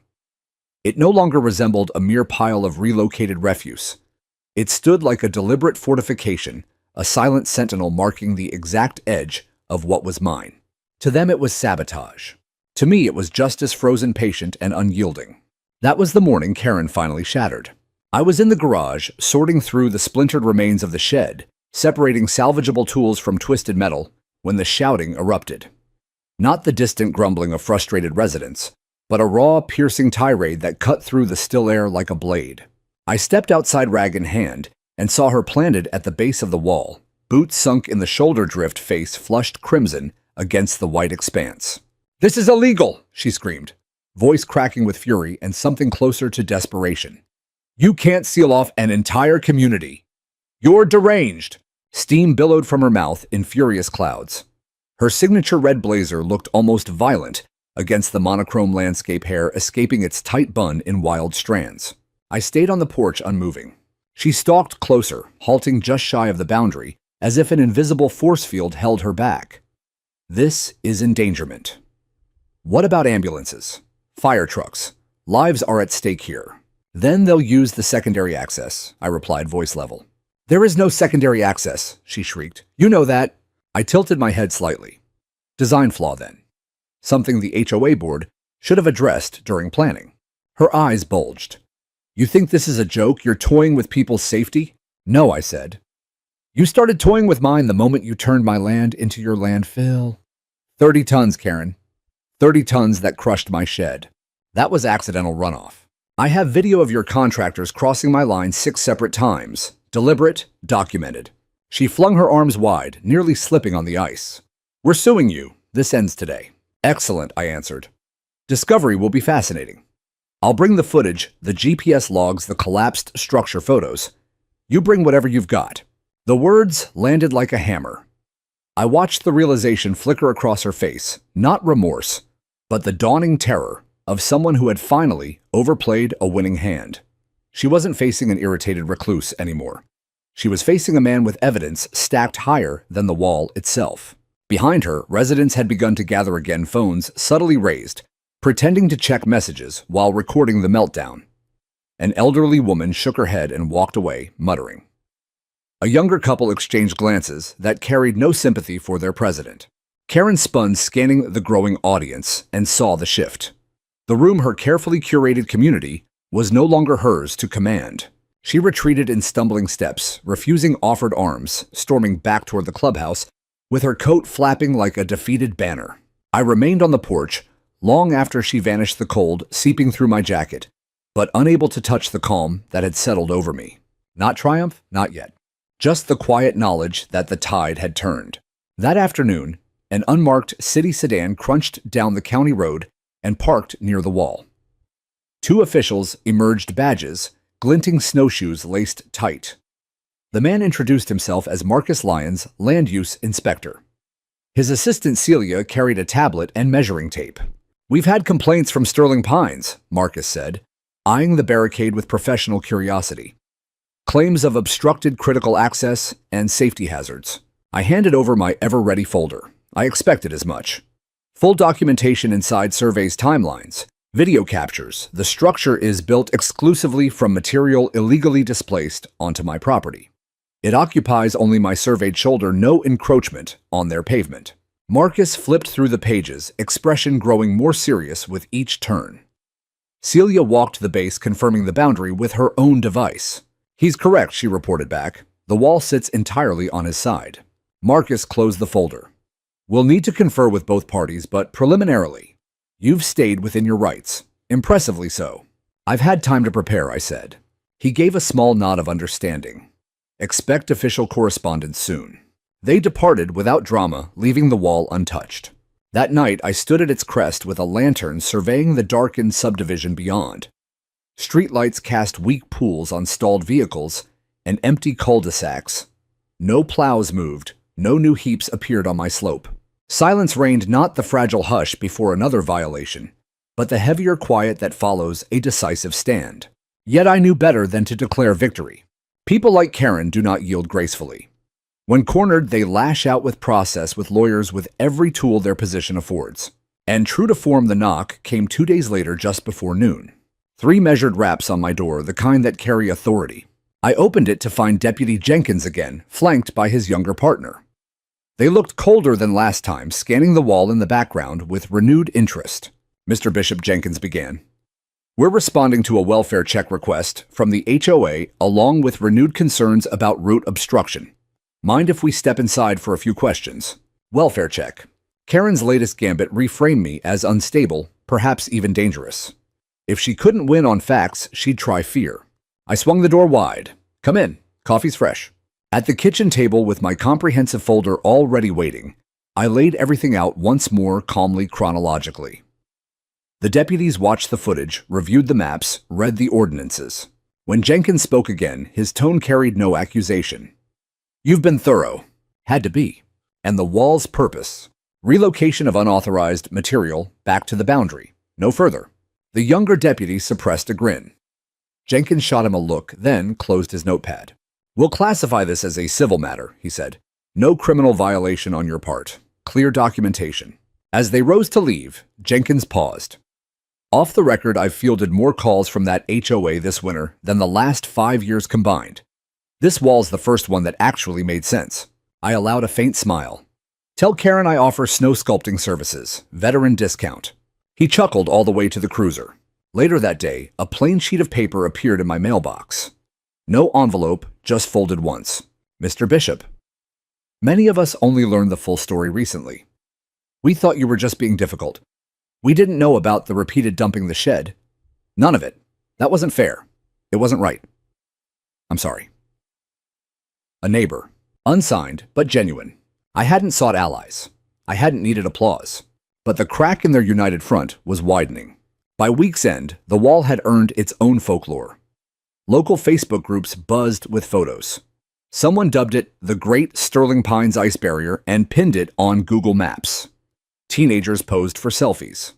Speaker 1: It no longer resembled a mere pile of relocated refuse. It stood like a deliberate fortification, a silent sentinel marking the exact edge of what was mine. To them it was sabotage. To me it was just as frozen patient and unyielding. That was the morning Karen finally shattered. I was in the garage, sorting through the splintered remains of the shed, separating salvageable tools from twisted metal, when the shouting erupted. Not the distant grumbling of frustrated residents, but a raw, piercing tirade that cut through the still air like a blade. I stepped outside rag in hand and saw her planted at the base of the wall, boots sunk in the shoulder drift, face flushed crimson against the white expanse. "This is illegal!" she screamed, voice cracking with fury and something closer to desperation. "You can't seal off an entire community. You're deranged!" Steam billowed from her mouth in furious clouds. Her signature red blazer looked almost violent against the monochrome landscape hair escaping its tight bun in wild strands. I stayed on the porch unmoving. She stalked closer, halting just shy of the boundary, as if an invisible force field held her back. This is endangerment. What about ambulances? Fire trucks? Lives are at stake here. Then they'll use the secondary access, I replied, voice level. There is no secondary access, she shrieked. You know that. I tilted my head slightly. Design flaw, then. Something the HOA board should have addressed during planning. Her eyes bulged. You think this is a joke? You're toying with people's safety? No, I said. You started toying with mine the moment you turned my land into your landfill. 30 tons, Karen. 30 tons that crushed my shed. That was accidental runoff. I have video of your contractors crossing my line 6 separate times. Deliberate, documented. She flung her arms wide, nearly slipping on the ice. We're suing you. This ends today. Excellent, I answered. Discovery will be fascinating. I'll bring the footage, the GPS logs, the collapsed structure photos. You bring whatever you've got. The words landed like a hammer. I watched the realization flicker across her face, not remorse, but the dawning terror of someone who had finally overplayed a winning hand. She wasn't facing an irritated recluse anymore. She was facing a man with evidence stacked higher than the wall itself. Behind her, residents had begun to gather again, phones subtly raised, pretending to check messages while recording the meltdown. An elderly woman shook her head and walked away, muttering. A younger couple exchanged glances that carried no sympathy for their president. Karen spun, scanning the growing audience, and saw the shift. The room, her carefully curated community, was no longer hers to command. She retreated in stumbling steps, refusing offered arms, storming back toward the clubhouse, with her coat flapping like a defeated banner. I remained on the porch, long after she vanished, the cold seeping through my jacket, but unable to touch the calm that had settled over me. Not triumph, not yet. Just the quiet knowledge that the tide had turned. That afternoon, an unmarked city sedan crunched down the county road and parked near the wall. 2 officials emerged, badges, glinting snowshoes laced tight. The man introduced himself as Marcus Lyons, Land Use Inspector. His assistant Celia carried a tablet and measuring tape. "We've had complaints from Sterling Pines," Marcus said, eyeing the barricade with professional curiosity. "Claims of obstructed critical access and safety hazards." I handed over my ever-ready folder. I expected as much. Full documentation inside surveys timelines, video captures. The structure is built exclusively from material illegally displaced onto my property. It occupies only my surveyed shoulder, no encroachment on their pavement. Marcus flipped through the pages, expression growing more serious with each turn. Celia walked the base, confirming the boundary with her own device. "He's correct," she reported back. "The wall sits entirely on his side." Marcus closed the folder. "We'll need to confer with both parties, but preliminarily, you've stayed within your rights. Impressively so." "I've had time to prepare," I said. He gave a small nod of understanding. "Expect official correspondence soon." They departed without drama, leaving the wall untouched. That night, I stood at its crest with a lantern surveying the darkened subdivision beyond. Streetlights cast weak pools on stalled vehicles and empty cul-de-sacs. No plows moved, no new heaps appeared on my slope. Silence reigned, not the fragile hush before another violation, but the heavier quiet that follows a decisive stand. Yet I knew better than to declare victory. People like Karen do not yield gracefully. When cornered, they lash out with process, with lawyers with every tool their position affords. And true to form, the knock came 2 days later, just before noon. 3 measured raps on my door, the kind that carry authority. I opened it to find Deputy Jenkins again, flanked by his younger partner. They looked colder than last time, scanning the wall in the background with renewed interest. "Mr. Bishop," Jenkins began, "we're responding to a welfare check request from the HOA along with renewed concerns about route obstruction. Mind if we step inside for a few questions?" Welfare check. Karen's latest gambit reframed me as unstable, perhaps even dangerous. If she couldn't win on facts, she'd try fear. I swung the door wide. "Come in. Coffee's fresh." At the kitchen table with my comprehensive folder already waiting, I laid everything out once more, calmly, chronologically. The deputies watched the footage, reviewed the maps, read the ordinances. When Jenkins spoke again, his tone carried no accusation. "You've been thorough." Had to be. And the wall's purpose? Relocation of unauthorized material back to the boundary. No further. The younger deputy suppressed a grin. Jenkins shot him a look, then closed his notepad. "We'll classify this as a civil matter," he said. "No criminal violation on your part. Clear documentation." As they rose to leave, Jenkins paused. "Off the record, I've fielded more calls from that HOA this winter than the last 5 years combined. This wall's the first one that actually made sense." I allowed a faint smile. "Tell Karen I offer snow sculpting services, veteran discount." He chuckled all the way to the cruiser. Later that day, a plain sheet of paper appeared in my mailbox. No envelope, just folded once. "Mr. Bishop." Many of us only learned the full story recently. "We thought you were just being difficult. We didn't know about the repeated dumping the shed. None of it. That wasn't fair. It wasn't right. I'm sorry." A neighbor. Unsigned, but genuine. I hadn't sought allies. I hadn't needed applause. But the crack in their united front was widening. By week's end, the wall had earned its own folklore. Local Facebook groups buzzed with photos. Someone dubbed it the Great Sterling Pines Ice Barrier and pinned it on Google Maps. Teenagers posed for selfies.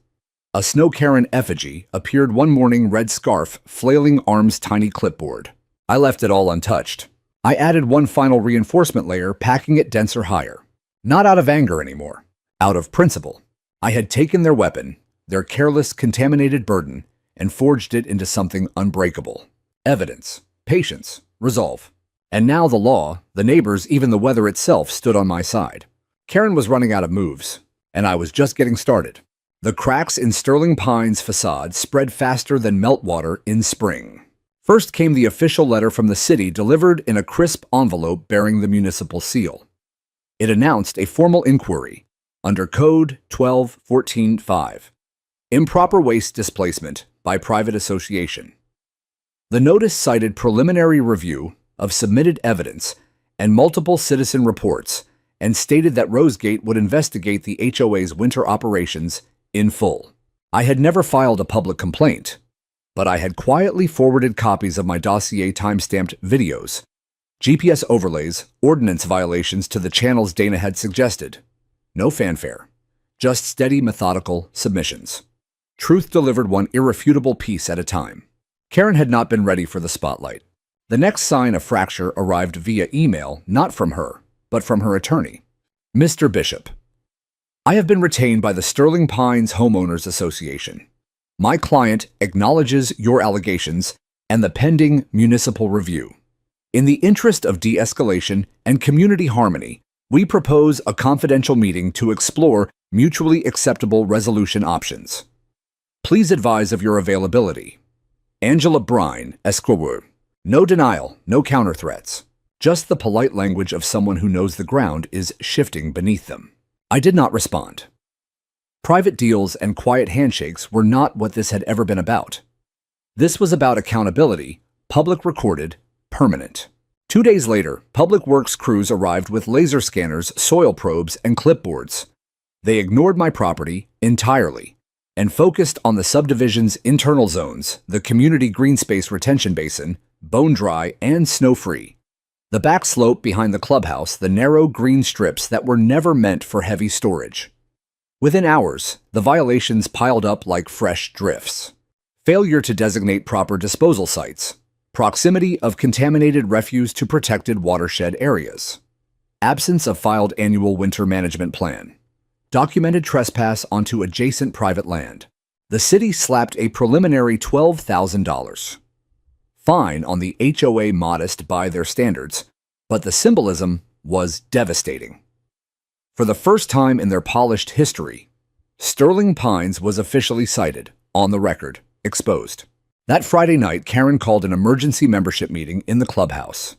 Speaker 1: A Snow Karen effigy appeared one morning, red scarf flailing arm's tiny clipboard. I left it all untouched. I added one final reinforcement layer, packing it denser higher. Not out of anger anymore. Out of principle. I had taken their weapon, their careless, contaminated burden, and forged it into something unbreakable. Evidence, patience, resolve. And now the law, the neighbors, even the weather itself stood on my side. Karen was running out of moves, and I was just getting started. The cracks in Sterling Pines' facade spread faster than meltwater in spring. First came the official letter from the city, delivered in a crisp envelope bearing the municipal seal. It announced a formal inquiry under Code 12-14-5, improper waste displacement by private association. The notice cited preliminary review of submitted evidence and multiple citizen reports, and stated that Rosegate would investigate the HOA's winter operations in full. I had never filed a public complaint, but I had quietly forwarded copies of my dossier timestamped videos, GPS overlays, ordnance violations to the channels Dana had suggested. No fanfare. Just steady, methodical submissions. Truth delivered one irrefutable piece at a time. Karen had not been ready for the spotlight. The next sign of fracture arrived via email, not from her, but from her attorney. Mr. Bishop, I have been retained by the Sterling Pines Homeowners Association. My client acknowledges your allegations and the pending municipal review. In the interest of de-escalation and community harmony, we propose a confidential meeting to explore mutually acceptable resolution options. Please advise of your availability. Angela Brine, Esquire. No denial, no counter-threats. Just the polite language of someone who knows the ground is shifting beneath them. I did not respond. Private deals and quiet handshakes were not what this had ever been about. This was about accountability, public recorded, permanent. 2 days later, Public Works crews arrived with laser scanners, soil probes, and clipboards. They ignored my property entirely and focused on the subdivision's internal zones, the community green space retention basin, bone dry and snow-free. The back slope behind the clubhouse, the narrow green strips that were never meant for heavy storage. Within hours, the violations piled up like fresh drifts. Failure to designate proper disposal sites. Proximity of contaminated refuse to protected watershed areas. Absence of filed annual winter management plan. Documented trespass onto adjacent private land. The city slapped a preliminary $12,000. Fine on the HOA modest by their standards, but the symbolism was devastating. For the first time in their polished history, Sterling Pines was officially cited, on the record, exposed. That Friday night, Karen called an emergency membership meeting in the clubhouse.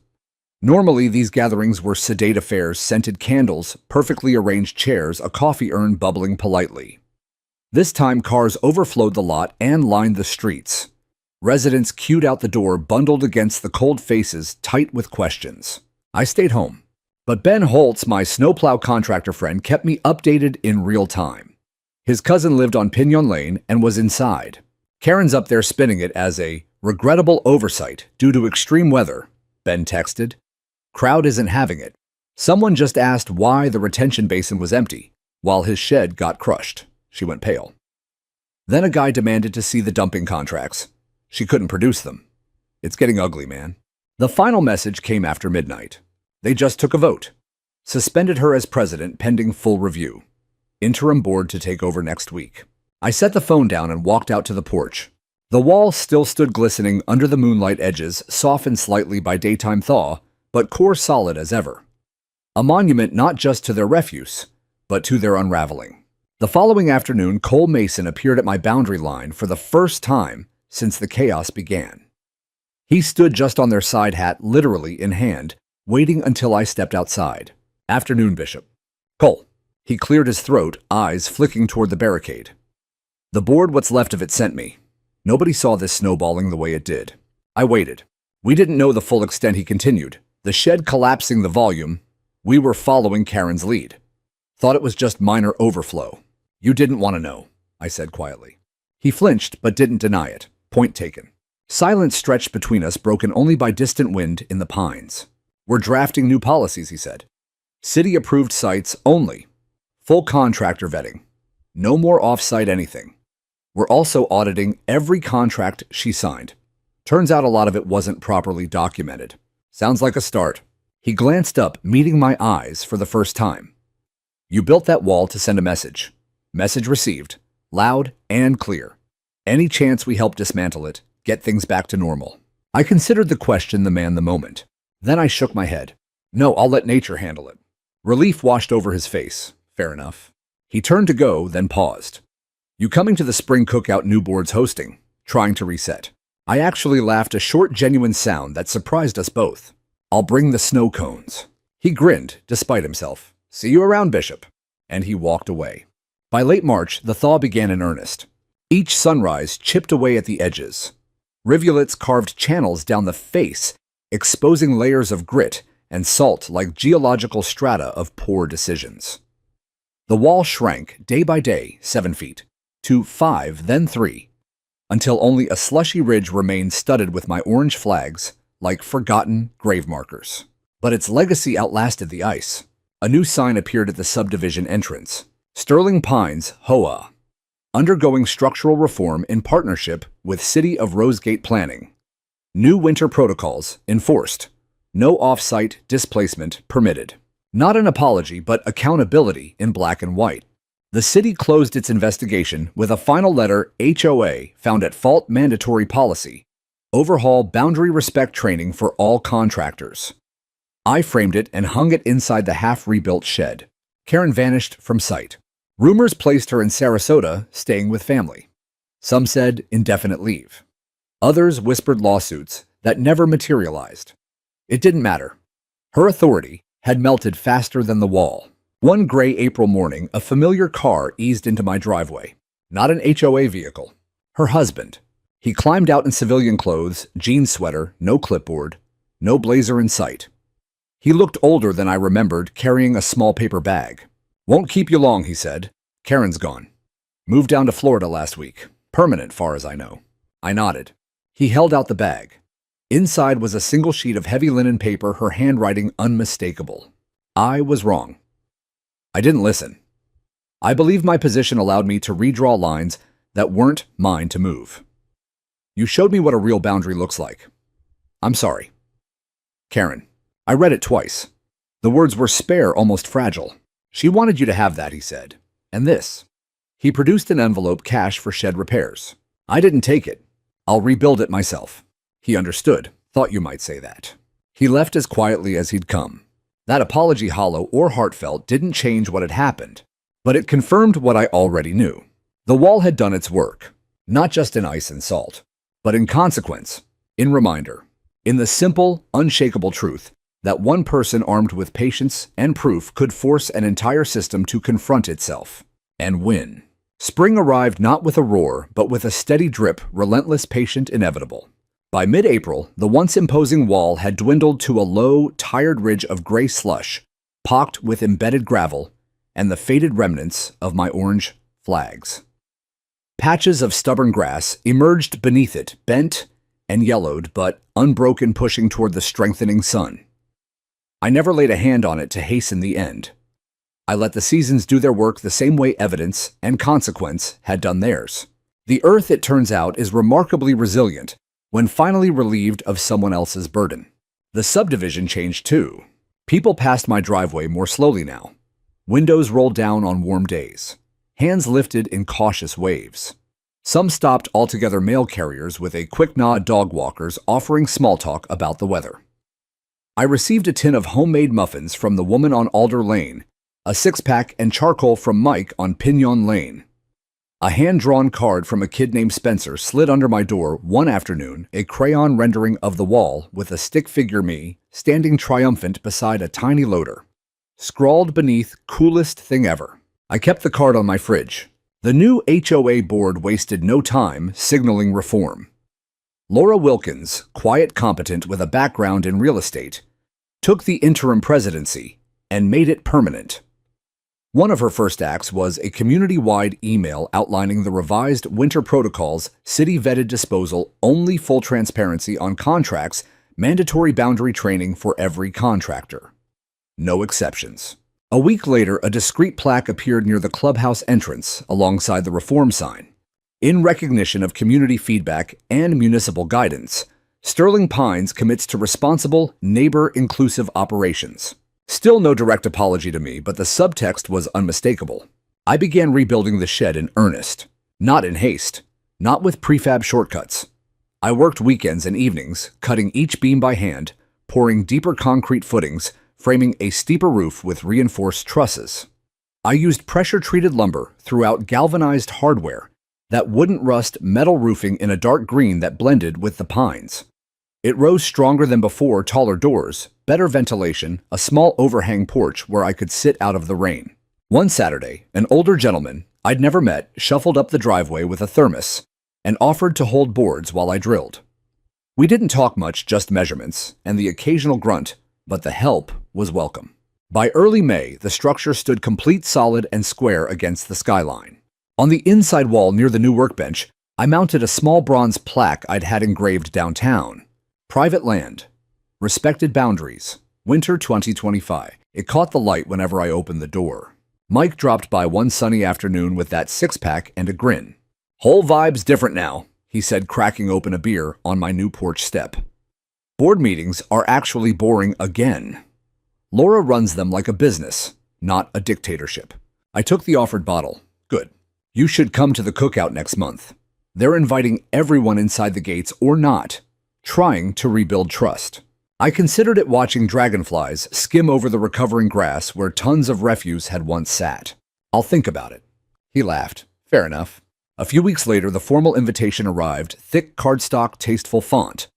Speaker 1: Normally, these gatherings were sedate affairs, scented candles, perfectly arranged chairs, a coffee urn bubbling politely. This time, cars overflowed the lot and lined the streets. Residents queued out the door, bundled against the cold faces, tight with questions. I stayed home. But Ben Holtz, my snowplow contractor friend, kept me updated in real time. His cousin lived on Pinion Lane and was inside. Karen's up there spinning it as a regrettable oversight due to extreme weather, Ben texted. Crowd isn't having it. Someone just asked why the retention basin was empty, while his shed got crushed. She went pale. Then a guy demanded to see the dumping contracts. She couldn't produce them. It's getting ugly, man. The final message came after midnight. They just took a vote. Suspended her as president pending full review. Interim board to take over next week. I set the phone down and walked out to the porch. The wall still stood glistening under the moonlight edges, softened slightly by daytime thaw, but core solid as ever. A monument not just to their refuse, but to their unraveling. The following afternoon, Cole Mason appeared at my boundary line for the first time since the chaos began. He stood just on their side hat, literally in hand, waiting until I stepped outside. Afternoon, Bishop. Cole. He cleared his throat, eyes flicking toward the barricade. The board, what's left of it, sent me. Nobody saw this snowballing the way it did. I waited. We didn't know the full extent, he continued. The shed collapsing the volume. We were following Karen's lead. Thought it was just minor overflow. You didn't want to know, I said quietly. He flinched, but didn't deny it. Point taken. Silence stretched between us, broken only by distant wind in the pines. We're drafting new policies, he said. City-approved sites only. Full contractor vetting. No more off-site anything. We're also auditing every contract she signed. Turns out a lot of it wasn't properly documented. Sounds like a start. He glanced up, meeting my eyes for the first time. You built that wall to send a message. Message received. Loud and clear. Any chance we help dismantle it, get things back to normal? I considered the question, the man, the moment. Then I shook my head. No, I'll let nature handle it. Relief washed over his face. Fair enough. He turned to go, then paused. You coming to the spring cookout new board's hosting? Trying to reset. I actually laughed, a short, genuine sound that surprised us both. I'll bring the snow cones. He grinned, despite himself. See you around, Bishop. And he walked away. By late March, the thaw began in earnest. Each sunrise chipped away at the edges. Rivulets carved channels down the face, exposing layers of grit and salt like geological strata of poor decisions. The wall shrank, day by day, 7 feet, to 5, then 3, until only a slushy ridge remained studded with my orange flags like forgotten grave markers. But its legacy outlasted the ice. A new sign appeared at the subdivision entrance. Sterling Pines, HOA. Undergoing structural reform in partnership with City of Rosegate Planning. New winter protocols enforced. No off-site displacement permitted. Not an apology, but accountability in black and white. The city closed its investigation with a final letter HOA found at fault mandatory policy. Overhaul boundary respect training for all contractors. I framed it and hung it inside the half-rebuilt shed. Karen vanished from sight. Rumors placed her in Sarasota, staying with family. Some said indefinite leave. Others whispered lawsuits that never materialized. It didn't matter. Her authority had melted faster than the wall. One gray April morning, a familiar car eased into my driveway. Not an HOA vehicle. Her husband. He climbed out in civilian clothes, jean sweater, no clipboard, no blazer in sight. He looked older than I remembered, carrying a small paper bag. "Won't keep you long," he said. "Karen's gone. Moved down to Florida last week. Permanent, far as I know." I nodded. He held out the bag. Inside was a single sheet of heavy linen paper, her handwriting unmistakable. I was wrong. I didn't listen. I believe my position allowed me to redraw lines that weren't mine to move. "You showed me what a real boundary looks like. I'm sorry. Karen." I read it twice. The words were spare, almost fragile. "She wanted you to have that," he said. "And this." He produced an envelope, cash for shed repairs. I didn't take it. "I'll rebuild it myself." He understood. "Thought you might say that." He left as quietly as he'd come. That apology, hollow or heartfelt, didn't change what had happened, but it confirmed what I already knew. The wall had done its work, not just in ice and salt, but in consequence, in reminder, in the simple, unshakable truth that one person armed with patience and proof could force an entire system to confront itself and win. Spring arrived not with a roar, but with a steady drip, relentless, patient, inevitable. By mid-April, the once imposing wall had dwindled to a low, tired ridge of gray slush, pocked with embedded gravel and the faded remnants of my orange flags. Patches of stubborn grass emerged beneath it, bent and yellowed, but unbroken, pushing toward the strengthening sun. I never laid a hand on it to hasten the end. I let the seasons do their work the same way evidence and consequence had done theirs. The earth, it turns out, is remarkably resilient when finally relieved of someone else's burden. The subdivision changed too. People passed my driveway more slowly now. Windows rolled down on warm days. Hands lifted in cautious waves. Some stopped altogether, mail carriers with a quick nod, dog walkers offering small talk about the weather. I received a tin of homemade muffins from the woman on Alder Lane, a six-pack and charcoal from Mike on Pinion Lane. A hand-drawn card from a kid named Spencer slid under my door one afternoon, a crayon rendering of the wall with a stick figure me standing triumphant beside a tiny loader. Scrawled beneath, "Coolest thing ever." I kept the card on my fridge. The new HOA board wasted no time signaling reform. Laura Wilkins, quiet, competent with a background in real estate, took the interim presidency and made it permanent. One of her first acts was a community-wide email outlining the revised winter protocols, city-vetted disposal, only full transparency on contracts, mandatory boundary training for every contractor. No exceptions. A week later, a discreet plaque appeared near the clubhouse entrance alongside the reform sign. In recognition of community feedback and municipal guidance, Sterling Pines commits to responsible, neighbor-inclusive operations. Still no direct apology to me, but the subtext was unmistakable. I began rebuilding the shed in earnest, not in haste, not with prefab shortcuts. I worked weekends and evenings, cutting each beam by hand, pouring deeper concrete footings, framing a steeper roof with reinforced trusses. I used pressure-treated lumber throughout galvanized hardware that wouldn't rust, metal roofing in a dark green that blended with the pines. It rose stronger than before, taller doors, better ventilation, a small overhang porch where I could sit out of the rain. One Saturday, an older gentleman I'd never met shuffled up the driveway with a thermos and offered to hold boards while I drilled. We didn't talk much, just measurements and the occasional grunt, but the help was welcome. By early May, the structure stood complete, solid, and square against the skyline. On the inside wall near the new workbench, I mounted a small bronze plaque I'd had engraved downtown. Private land. Respected boundaries. Winter 2025. It caught the light whenever I opened the door. Mike dropped by one sunny afternoon with that six-pack and a grin. "Whole vibe's different now," he said, cracking open a beer on my new porch step. Board meetings are actually boring again. Laura runs them like a business, not a dictatorship. I took the offered bottle. Good. "You should come to the cookout next month. They're inviting everyone inside the gates or not, trying to rebuild trust." I considered it watching dragonflies skim over the recovering grass where tons of refuse had once sat. "I'll think about it." He laughed. "Fair enough." A few weeks later, the formal invitation arrived, thick cardstock, tasteful font.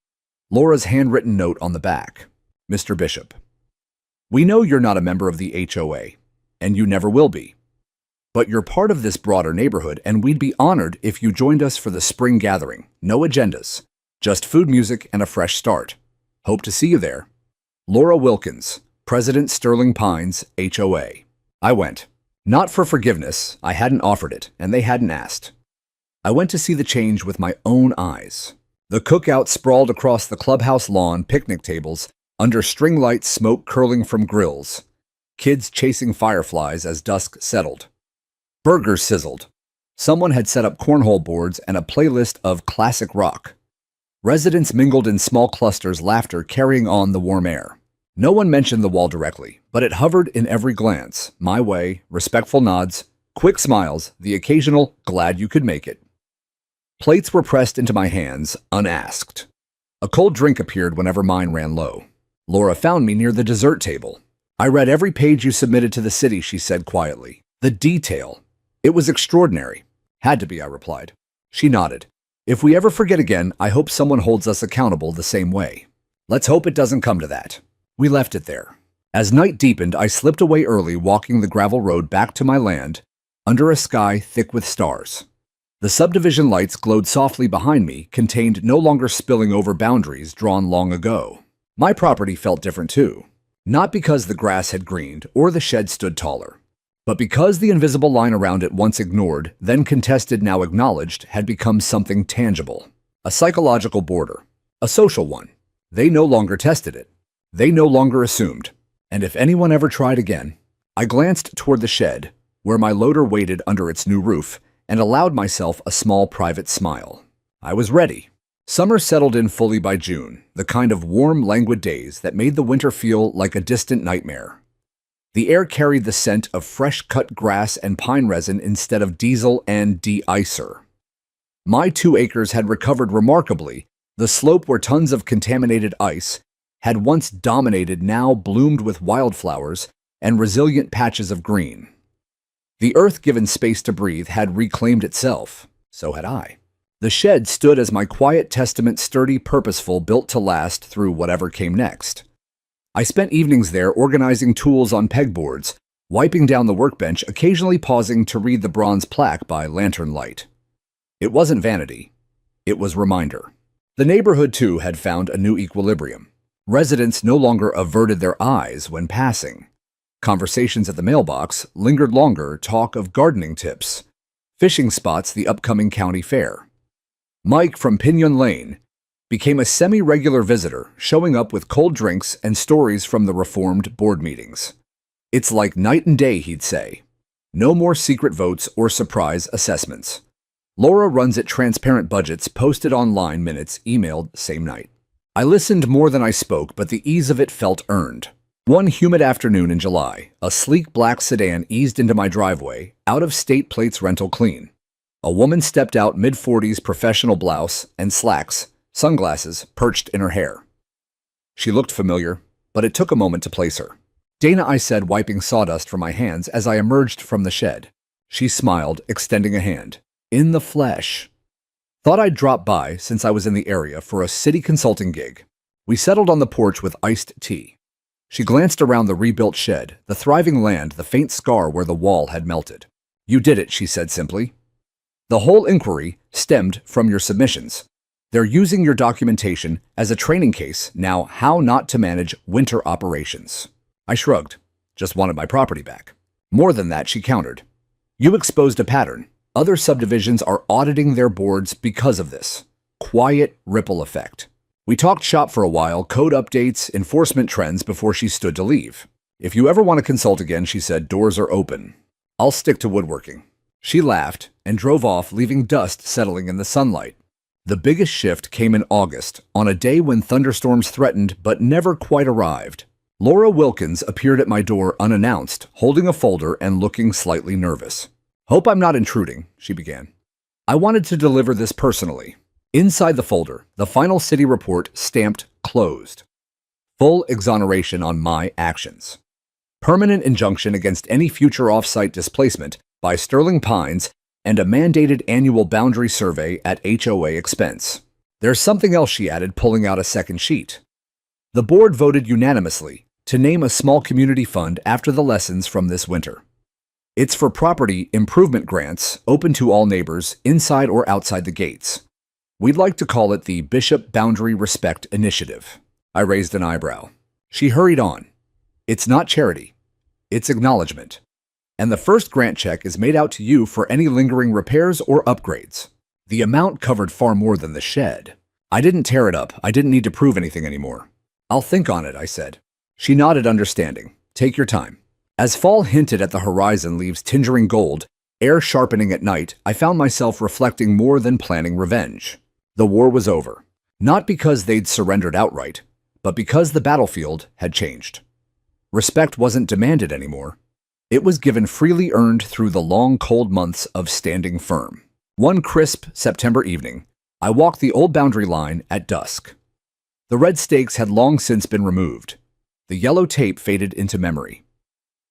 Speaker 1: Laura's handwritten note on the back. "Mr. Bishop, we know you're not a member of the HOA, and you never will be. But you're part of this broader neighborhood, and we'd be honored if you joined us for the spring gathering. No agendas, just food, music, and a fresh start. Hope to see you there. Laura Wilkins, President Sterling Pines, HOA." I went. Not for forgiveness, I hadn't offered it, and they hadn't asked. I went to see the change with my own eyes. The cookout sprawled across the clubhouse lawn, picnic tables, under string lights, smoke curling from grills. Kids chasing fireflies as dusk settled. Burgers sizzled. Someone had set up cornhole boards and a playlist of classic rock. Residents mingled in small clusters, laughter carrying on the warm air. No one mentioned the wall directly, but it hovered in every glance, my way, respectful nods, quick smiles, the occasional "glad you could make it." Plates were pressed into my hands, unasked. A cold drink appeared whenever mine ran low. Laura found me near the dessert table. "I read every page you submitted to the city," she said quietly. "The detail. It was extraordinary." "Had to be," I replied. She nodded. "If we ever forget again, I hope someone holds us accountable the same way." "Let's hope it doesn't come to that." We left it there. As night deepened, I slipped away early, walking the gravel road back to my land, under a sky thick with stars. The subdivision lights glowed softly behind me, contained, no longer spilling over boundaries drawn long ago. My property felt different too. Not because the grass had greened or the shed stood taller, but because the invisible line around it, once ignored, then contested, now acknowledged, had become something tangible. A psychological border. A social one. They no longer tested it. They no longer assumed. And if anyone ever tried again, I glanced toward the shed, where my loader waited under its new roof, and allowed myself a small private smile. I was ready. Summer settled in fully by June, the kind of warm, languid days that made the winter feel like a distant nightmare. The air carried the scent of fresh-cut grass and pine resin instead of diesel and de-icer. My 2 acres had recovered remarkably. The slope where tons of contaminated ice had once dominated now bloomed with wildflowers and resilient patches of green. The earth, given space to breathe, had reclaimed itself. So had I. The shed stood as my quiet testament, sturdy, purposeful, built to last through whatever came next. I spent evenings there organizing tools on pegboards, wiping down the workbench, occasionally pausing to read the bronze plaque by lantern light. It wasn't vanity. It was reminder. The neighborhood, too, had found a new equilibrium. Residents no longer averted their eyes when passing. Conversations at the mailbox lingered longer, talk of gardening tips, fishing spots, the upcoming county fair. Mike from Pinion Lane became a semi-regular visitor, showing up with cold drinks and stories from the reformed board meetings. "It's like night and day," he'd say. "No more secret votes or surprise assessments. Laura runs it, transparent budgets, posted online, minutes emailed same night." I listened more than I spoke, but the ease of it felt earned. One humid afternoon in July, a sleek black sedan eased into my driveway, out-of-state plates, rental clean. A woman stepped out, mid-40s, professional blouse and slacks, sunglasses perched in her hair. She looked familiar, but it took a moment to place her. "Dana," I said, wiping sawdust from my hands as I emerged from the shed. She smiled, extending a hand. "In the flesh." Thought I'd drop by since I was in the area for a city consulting gig. We settled on the porch with iced tea. She glanced around the rebuilt shed, the thriving land, the faint scar where the wall had melted. "You did it," she said simply. "The whole inquiry stemmed from your submissions. They're using your documentation as a training case now, how not to manage winter operations." I shrugged. "Just wanted my property back." "More than that," she countered. "You exposed a pattern. Other subdivisions are auditing their boards because of this. Quiet ripple effect." We talked shop for a while, code updates, enforcement trends before she stood to leave. If you ever want to consult again, she said, doors are open. I'll stick to woodworking. She laughed and drove off, leaving dust settling in the sunlight. The biggest shift came in August, on a day when thunderstorms threatened but never quite arrived. Laura Wilkins appeared at my door unannounced, holding a folder and looking slightly nervous. "Hope I'm not intruding," she began. "I wanted to deliver this personally." Inside the folder, the final city report stamped closed. Full exoneration on my actions. Permanent injunction against any future off-site displacement by Sterling Pines and a mandated annual boundary survey at HOA expense. There's something else, she added, pulling out a second sheet. The board voted unanimously to name a small community fund after the lessons from this winter. It's for property improvement grants open to all neighbors inside or outside the gates. We'd like to call it the Bishop Boundary Respect Initiative. I raised an eyebrow. She hurried on. It's not charity. It's acknowledgement. And the first grant check is made out to you for any lingering repairs or upgrades. The amount covered far more than the shed. I didn't tear it up. I didn't need to prove anything anymore. I'll think on it, I said. She nodded, understanding. Take your time. As fall hinted at the horizon, leaves tinging gold, air sharpening at night, I found myself reflecting more than planning revenge. The war was over. Not because they'd surrendered outright, but because the battlefield had changed. Respect wasn't demanded anymore. It was given, freely earned through the long, cold months of standing firm. One crisp September evening, I walked the old boundary line at dusk. The red stakes had long since been removed. The yellow tape faded into memory.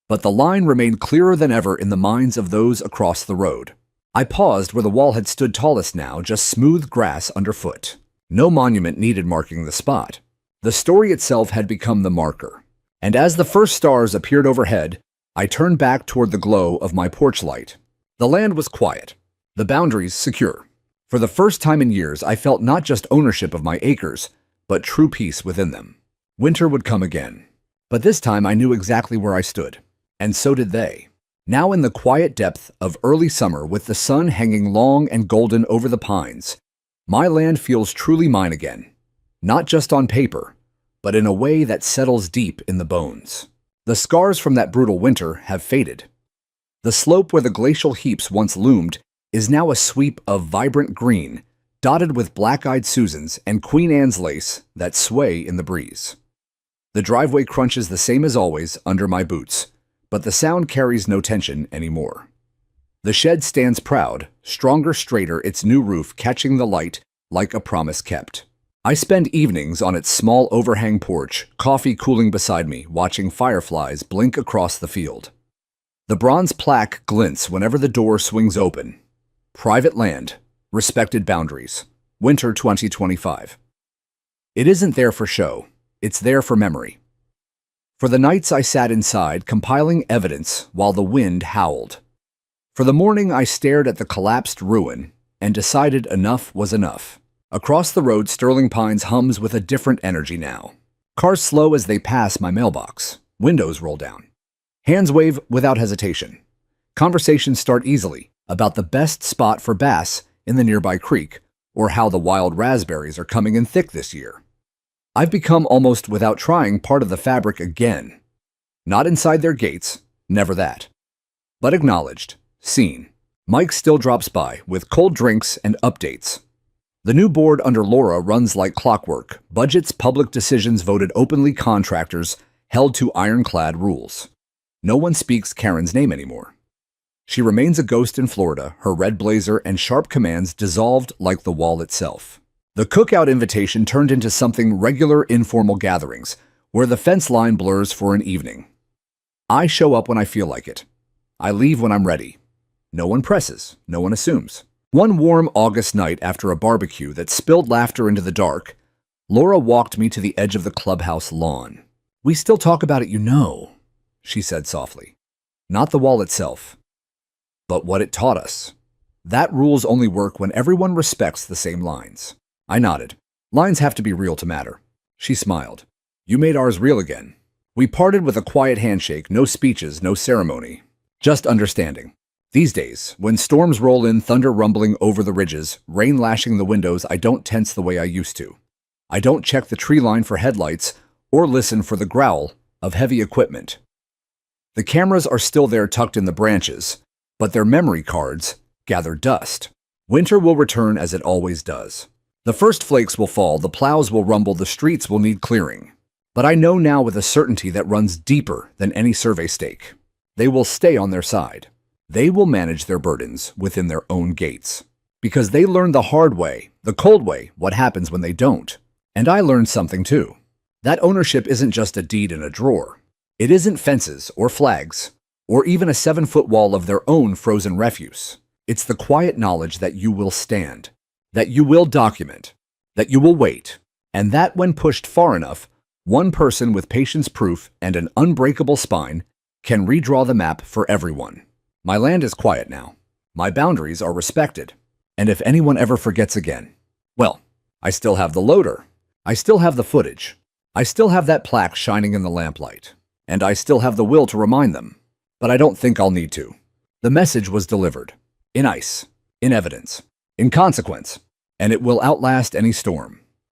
Speaker 1: But the line remained clearer than ever in the minds of those across the road. I paused where the wall had stood tallest now, just smooth grass underfoot. No monument needed marking the spot. The story itself had become the marker. And as the first stars appeared overhead, I turned back toward the glow of my porch light. The land was quiet, the boundaries secure. For the first time in years, I felt not just ownership of my acres, but true peace within them. Winter would come again. But this time I knew exactly where I stood. And so did they. Now in the quiet depth of early summer, with the sun hanging long and golden over the pines, my land feels truly mine again. Not just on paper, but in a way that settles deep in the bones. The scars from that brutal winter have faded. The slope where the glacial heaps once loomed is now a sweep of vibrant green, dotted with black-eyed Susans and Queen Anne's lace that sway in the breeze. The driveway crunches the same as always under my boots, but the sound carries no tension anymore. The shed stands proud, stronger, straighter, its new roof catching the light like a promise kept. I spend evenings on its small overhang porch, coffee cooling beside me, watching fireflies blink across the field. The bronze plaque glints whenever the door swings open. Private land, respected boundaries. Winter 2025. It isn't there for show. It's there for memory. For the nights I sat inside, compiling evidence while the wind howled. For the morning I stared at the collapsed ruin and decided enough was enough. Across the road, Sterling Pines hums with a different energy now. Cars slow as they pass my mailbox. Windows roll down. Hands wave without hesitation. Conversations start easily about the best spot for bass in the nearby creek, or how the wild raspberries are coming in thick this year. I've become, almost without trying, part of the fabric again. Not inside their gates, never that. But acknowledged, seen. Mike still drops by with cold drinks and updates. The new board under Laura runs like clockwork. Budgets, public decisions voted openly, contractors held to ironclad rules. No one speaks Karen's name anymore. She remains a ghost in Florida, her red blazer and sharp commands dissolved like the wall itself. The cookout invitation turned into something regular, informal gatherings, where the fence line blurs for an evening. I show up when I feel like it. I leave when I'm ready. No one presses, no one assumes. One warm August night after a barbecue that spilled laughter into the dark, Laura walked me to the edge of the clubhouse lawn. "We still talk about it, you know," she said softly. Not the wall itself, but what it taught us. That rules only work when everyone respects the same lines. I nodded. Lines have to be real to matter. She smiled. You made ours real again. We parted with a quiet handshake, no speeches, no ceremony. Just understanding. These days, when storms roll in, thunder rumbling over the ridges, rain lashing the windows, I don't tense the way I used to. I don't check the tree line for headlights or listen for the growl of heavy equipment. The cameras are still there tucked in the branches, but their memory cards gather dust. Winter will return as it always does. The first flakes will fall, the plows will rumble, the streets will need clearing. But I know now with a certainty that runs deeper than any survey stake. They will stay on their side. They will manage their burdens within their own gates. Because they learned the hard way, the cold way, what happens when they don't. And I learned something too. That ownership isn't just a deed in a drawer. It isn't fences or flags, or even a 7-foot wall of their own frozen refuse. It's the quiet knowledge that you will stand, that you will document, that you will wait, and that when pushed far enough, one person with patience proof and an unbreakable spine can redraw the map for everyone. My land is quiet now. My boundaries are respected. And if anyone ever forgets again, well, I still have the loader. I still have the footage. I still have that plaque shining in the lamplight. And I still have the will to remind them. But I don't think I'll need to. The message was delivered. In ice, in evidence, in consequence, and it will outlast any storm.